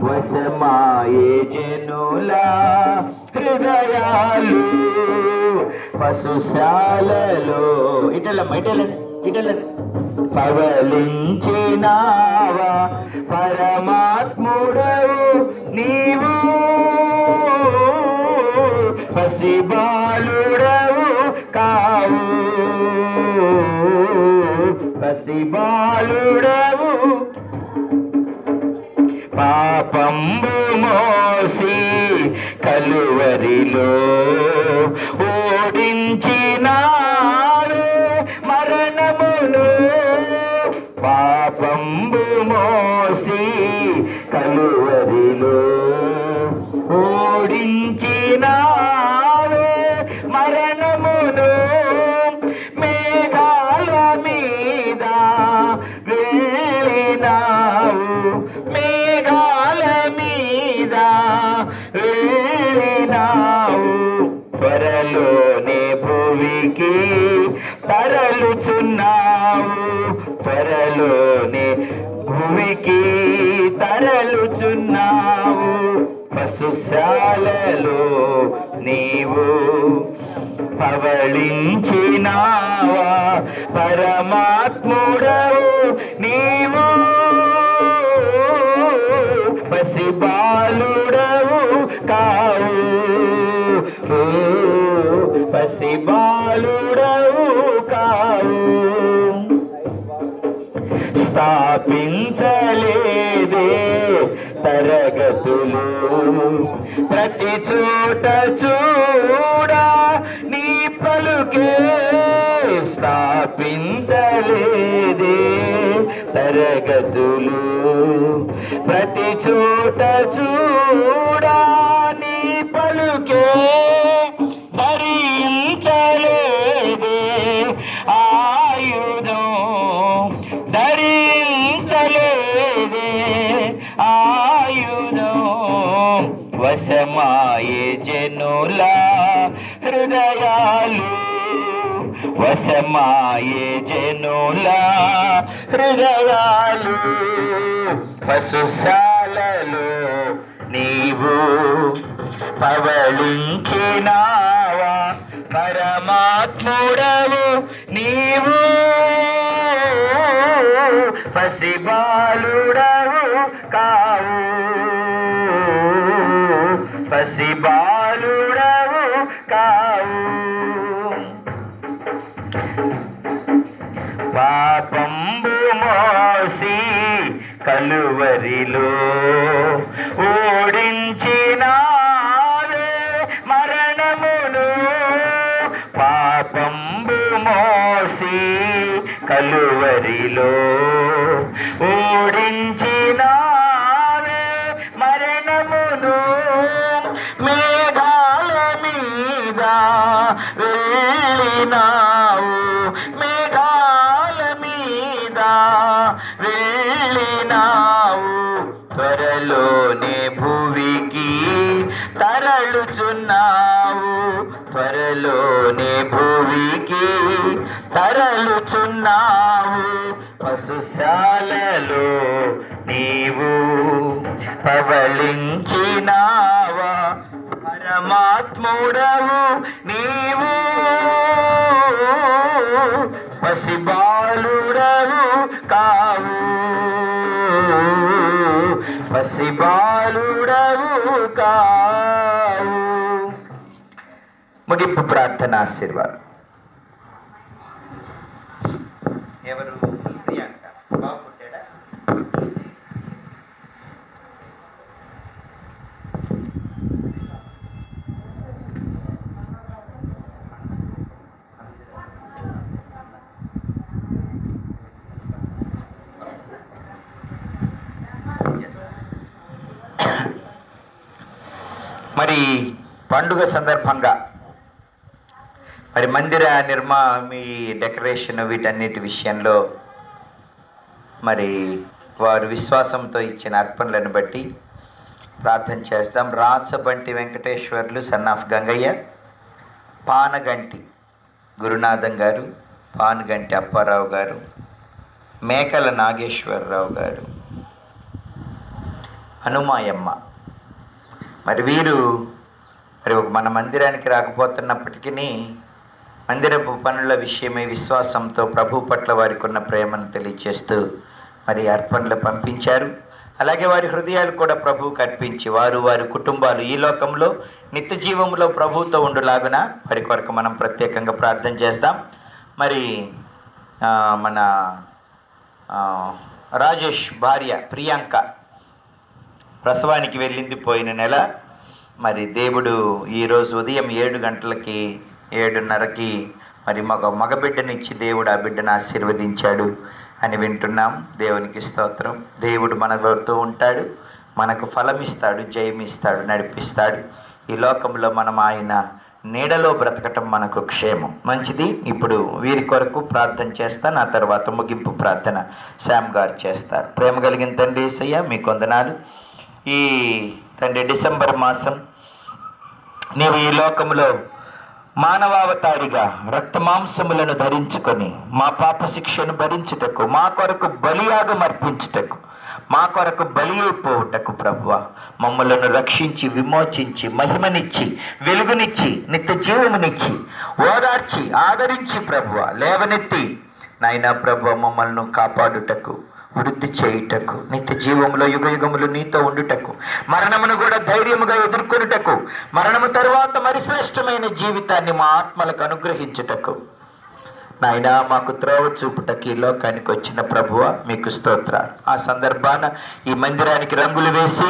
వశమాయే జనుల హృదయాలు. పశుశాలలో పవళించినావా, పరమాత్ముడవు నీవు. పసిబాలుడవు కావు, పసిబాలుడవు. పాపంబు మోసి కలువరిలో ఓడించినాడు మరణమును. పాపంబు మోసి కలువరిలో ఓడించినాడు మరణమును. మేఘాల మీద వెళ్ళినావు, మేఘాల మీద వెళ్ళినావు. త్వరలోనే భూమికి తరలుచున్నావు, త్వరలోనే భూమికి తరలుచున్నావు. పశుశాలలో నీవు పవళించినావా, పరమాత్ముడవు నీవు. పసిబాలుడవు కావు, పసిబాలుడవు కావు. స్థాపించలేదే తరగతులు, ప్రతి చోట చూడా నీ పలుకే. స్థాపించలేదే తరగతులు, ప్రతి చోట చూడా నీ పలుకే. ధరించలేదే ఆయుధం, ధరించలేదే ఆయుధం. వశమాయే జనుల హృదయాలు, వశమాయే జనుల హృదయాలు. పశుశాలలో నీవు పవళించినావా, పరమాత్ముడవు నీవు. పసిబాలుడవు కావు, పసిబాలుడవు కావు. పాపంబు మోసి కలువరిలో ఓడించినావే మరణమును. పాపంబు మోసి కలువరిలో ఓడించినావే మరణమును. మేఘాల మీద వెళ్ళినావు, మేఘాల మీద వెళ్ళినావు. త్వరలోనే భూమికి తరలుచున్నావు, త్వరలోనే భూమికి తరలుచున్నావు. ఉన్నావు, పశుశాలలో నీవు పవళించినావా, పరమాత్ముడవు నీవు, పసిబాలుడవు కావు, పసిబాలుడవు కావు. ముగింపు ప్రార్థన ఆశీర్వాదం. ఎవరు? ప్రియాంక బాగుంటాడా? మరి పండుగ సందర్భంగా మరి మందిర మీ డెకరేషన్ వీటన్నిటి విషయంలో మరి వారు విశ్వాసంతో ఇచ్చిన అర్పణలను బట్టి ప్రార్థన చేస్తాం. రాచబంటి వెంకటేశ్వర్లు సన్ ఆఫ్ గంగయ్య, పానగంటి గురునాథం గారు, పానగంటి అప్పారావు గారు, మేకల నాగేశ్వరరావు గారు, హనుమాయమ్మ. మరి వీరు మరి మన మందిరానికి రాకపోతున్నప్పటికీ మందిరపు పనుల విషయమై విశ్వాసంతో ప్రభు పట్ల వారికి ఉన్న ప్రేమను తెలియచేస్తూ మరి అర్పణలు పంపించారు. అలాగే వారి హృదయాలు కూడా ప్రభువుకు అర్పించి వారి కుటుంబాలు ఈ లోకంలో నిత్య జీవంలో ప్రభువుతో ఉండులాగున వారి కొరకు మనం ప్రత్యేకంగా ప్రార్థన చేస్తాం. మరి మన రాజేష్ భార్య ప్రియాంక ప్రసవానికి వెళ్ళింది పోయిన నెల. మరి దేవుడు ఈరోజు ఉదయం 7 గంటలకి 7:30కి మరి మగబిడ్డనిచ్చి దేవుడు ఆ బిడ్డను ఆశీర్వదించాడు అని వింటున్నాం. దేవునికి స్తోత్రం. దేవుడు మనతో ఉంటాడు, మనకు ఫలమిస్తాడు, జయమిస్తాడు, నడిపిస్తాడు. ఈ లోకంలో మనం ఆయన నీడలో బ్రతకటం మనకు క్షేమం. మంచిది. ఇప్పుడు వీరి కొరకు ప్రార్థన చేస్తాను. ఆ తర్వాత ముగింపు ప్రార్థన శ్యామ్ గారు చేస్తారు. ప్రేమ కలిగిన తండ్రి యేసయ్య మీకు వందనాలు. ఈ తండ్రి డిసెంబర్ మాసం నీవు ఈ లోకంలో మానవావతారిగా రక్తమాంసములను ధరించుకొని మా పాప శిక్షను భరించుటకు, మా కొరకు బలియాగం అర్పించుటకు, మా కొరకు బలి అయిపోవుటకు ప్రభువా మమ్మలను రక్షించి విమోచించి మహిమనిచ్చి వెలుగునిచ్చి నిత్య జీవమునిచ్చి ఓదార్చి ఆదరించి ప్రభువా లేవనెత్తి నాయనా ప్రభువా మమ్మల్ని కాపాడుటకు, వృద్ధి చేయుటకు, నిత్య జీవములో యుగయుగములు నీతో ఉండుటకు, మరణమును కూడా ధైర్యముగా ఎదుర్కొనుటకు, మరణము తరువాత మరి శ్రేష్టమైన జీవితాన్ని మా ఆత్మలకు అనుగ్రహించుటకు నాయనా మాకు త్రోవ చూపుటకు ఈ లోకానికి వచ్చిన ప్రభువా మీకు స్తోత్రాలు. ఆ సందర్భాన ఈ మందిరానికి రంగులు వేసి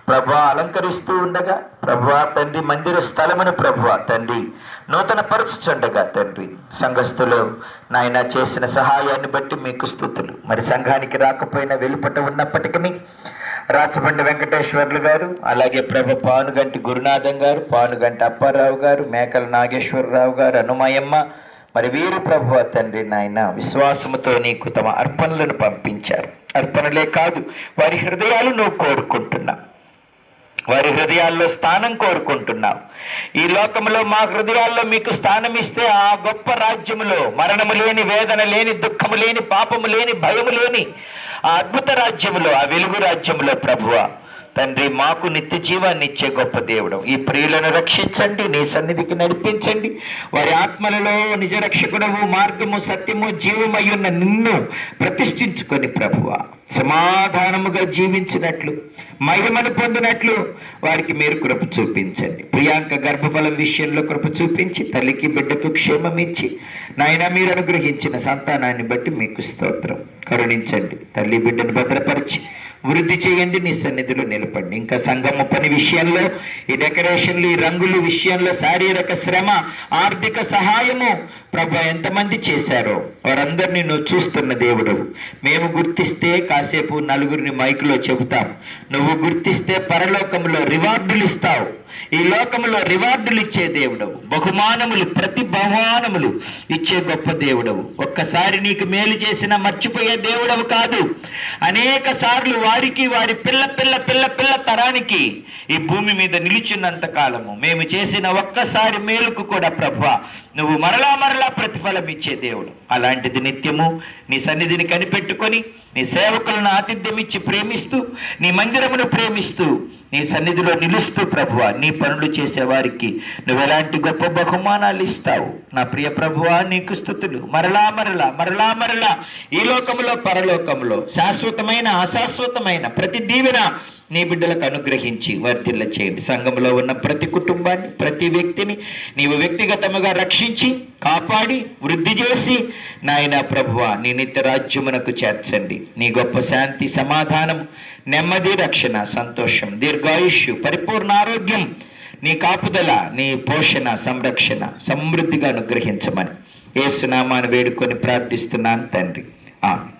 ప్రభువా అలంకరిస్తూ ఉండగా ప్రభువా తండ్రి మందిర స్థలమును ప్రభువా తండ్రి నూతన పరుచుచుండగా తండ్రి సంఘస్థులు నాయన చేసిన సహాయాన్ని బట్టి మీకు స్తుతులు. మరి సంఘానికి రాకపోయినా వెలుపట ఉన్నప్పటికీ రాచబండి వెంకటేశ్వర్లు గారు, అలాగే ప్రభు పానుగంటి గురునాథం గారు, పానుగంటి అప్పారావు గారు, మేకల నాగేశ్వరరావు గారు, హనుమాయమ్మ మరి వీరు ప్రభువా తండ్రి నాయన విశ్వాసముతో నీకు తమ అర్పణలను పంపించారు. అర్పణలే కాదు వారి హృదయాలు నువ్వు కోరుకుంటున్నావు, వారి హృదయాల్లో స్థానం కోరుకుంటున్నావు. ఈ లోకంలో మా హృదయాల్లో మీకు స్థానం ఇస్తే ఆ గొప్ప రాజ్యములో మరణము లేని, వేదన లేని, దుఃఖము లేని, పాపము లేని, భయము లేని ఆ అద్భుత రాజ్యములో, ఆ వెలుగు రాజ్యములో ప్రభువా తండ్రి మాకు నిత్య జీవాన్ని ఇచ్చే గొప్ప దేవుడు. ఈ ప్రియులను రక్షించండి, నీ సన్నిధికి నడిపించండి. వారి ఆత్మలలో నిజ రక్షకుడవు, మార్గము, సత్యము, జీవమయ్యున్న నిన్ను ప్రతిష్ఠించుకొని ప్రభువా సమాధానముగా జీవించినట్లు, మహిమను పొందినట్లు వారికి మీరు కృప చూపించండి. ప్రియాంక గర్భఫలం విషయంలో కృప చూపించి తల్లికి బిడ్డకు క్షేమం ఇచ్చి నాయన మీరు అనుగ్రహించిన సంతానాన్ని బట్టి మీకు స్తోత్రం. కరుణించండి, తల్లి బిడ్డను భద్రపరిచి వృద్ధి చేయండి, నీ సన్నిధిలో నిలపండి. ఇంకా సంఘము పని విషయంలో, ఈ డెకరేషన్లు, ఈ రంగులు విషయంలో శారీరక శ్రమ, ఆర్థిక సహాయము ప్రభు ఎంతమంది చేశారో వారందరినీ నువ్వు చూస్తున్న దేవుడు. మేము గుర్తిస్తే కాసేపు నలుగురిని మైకులో చెబుతాం, నువ్వు గుర్తిస్తే పరలోకంలో రివార్డులు ఇస్తావు. ఈ లోకములో రివార్డులు ఇచ్చే దేవుడవు, బహుమానములు ప్రతి బహుమానములు ఇచ్చే గొప్ప దేవుడవు. ఒక్కసారి నీకు మేలు చేసిన మర్చిపోయే దేవుడవు కాదు. అనేక సార్లు వారికి వారి పిల్ల పిల్ల పిల్ల పిల్ల తరానికి ఈ భూమి మీద నిలిచినంత కాలము మేము చేసిన ఒక్కసారి మేలుకు కూడా ప్రభువా నువ్వు మరలా మరలా ప్రతిఫలం ఇచ్చే దేవుడు. అలాంటిది నిత్యము నీ సన్నిధిని కనిపెట్టుకొని నీ సేవకులను ఆతిథ్యం ఇచ్చి ప్రేమిస్తూ, నీ మందిరమును ప్రేమిస్తూ, నీ సన్నిధిలో నిలుస్తూ ప్రభువా నీ పనులు చేసేవారికి నువ్వు ఎలాంటి గొప్ప బహుమానాలు ఇస్తావు. నా ప్రియ ప్రభువా నీకు స్తుతులు. మరలా మరలా మరలా మరలా ఈ లోకములో పరలోకములో శాశ్వతమైన అశాశ్వతమైన ప్రతి దీవెన నీ బిడ్డలకు అనుగ్రహించి వర్ధిల్ల చేయండి. సంఘంలో ఉన్న ప్రతి కుటుంబాన్ని, ప్రతి వ్యక్తిని నీవు వ్యక్తిగతముగా రక్షించి కాపాడి వృద్ధి చేసి నాయన ప్రభువా నీ నిత్య రాజ్యమునకు చేర్చండి. నీ గొప్ప శాంతి, సమాధానం, నెమ్మది, రక్షణ, సంతోషం, దీర్ఘాయుష్యు, పరిపూర్ణ ఆరోగ్యం, నీ కాపుదల, నీ పోషణ, సంరక్షణ సమృద్ధిగా అనుగ్రహించమని యేసు నామాన్ని వేడుకొని ప్రార్థిస్తున్నాను తండ్రి. ఆమేన్.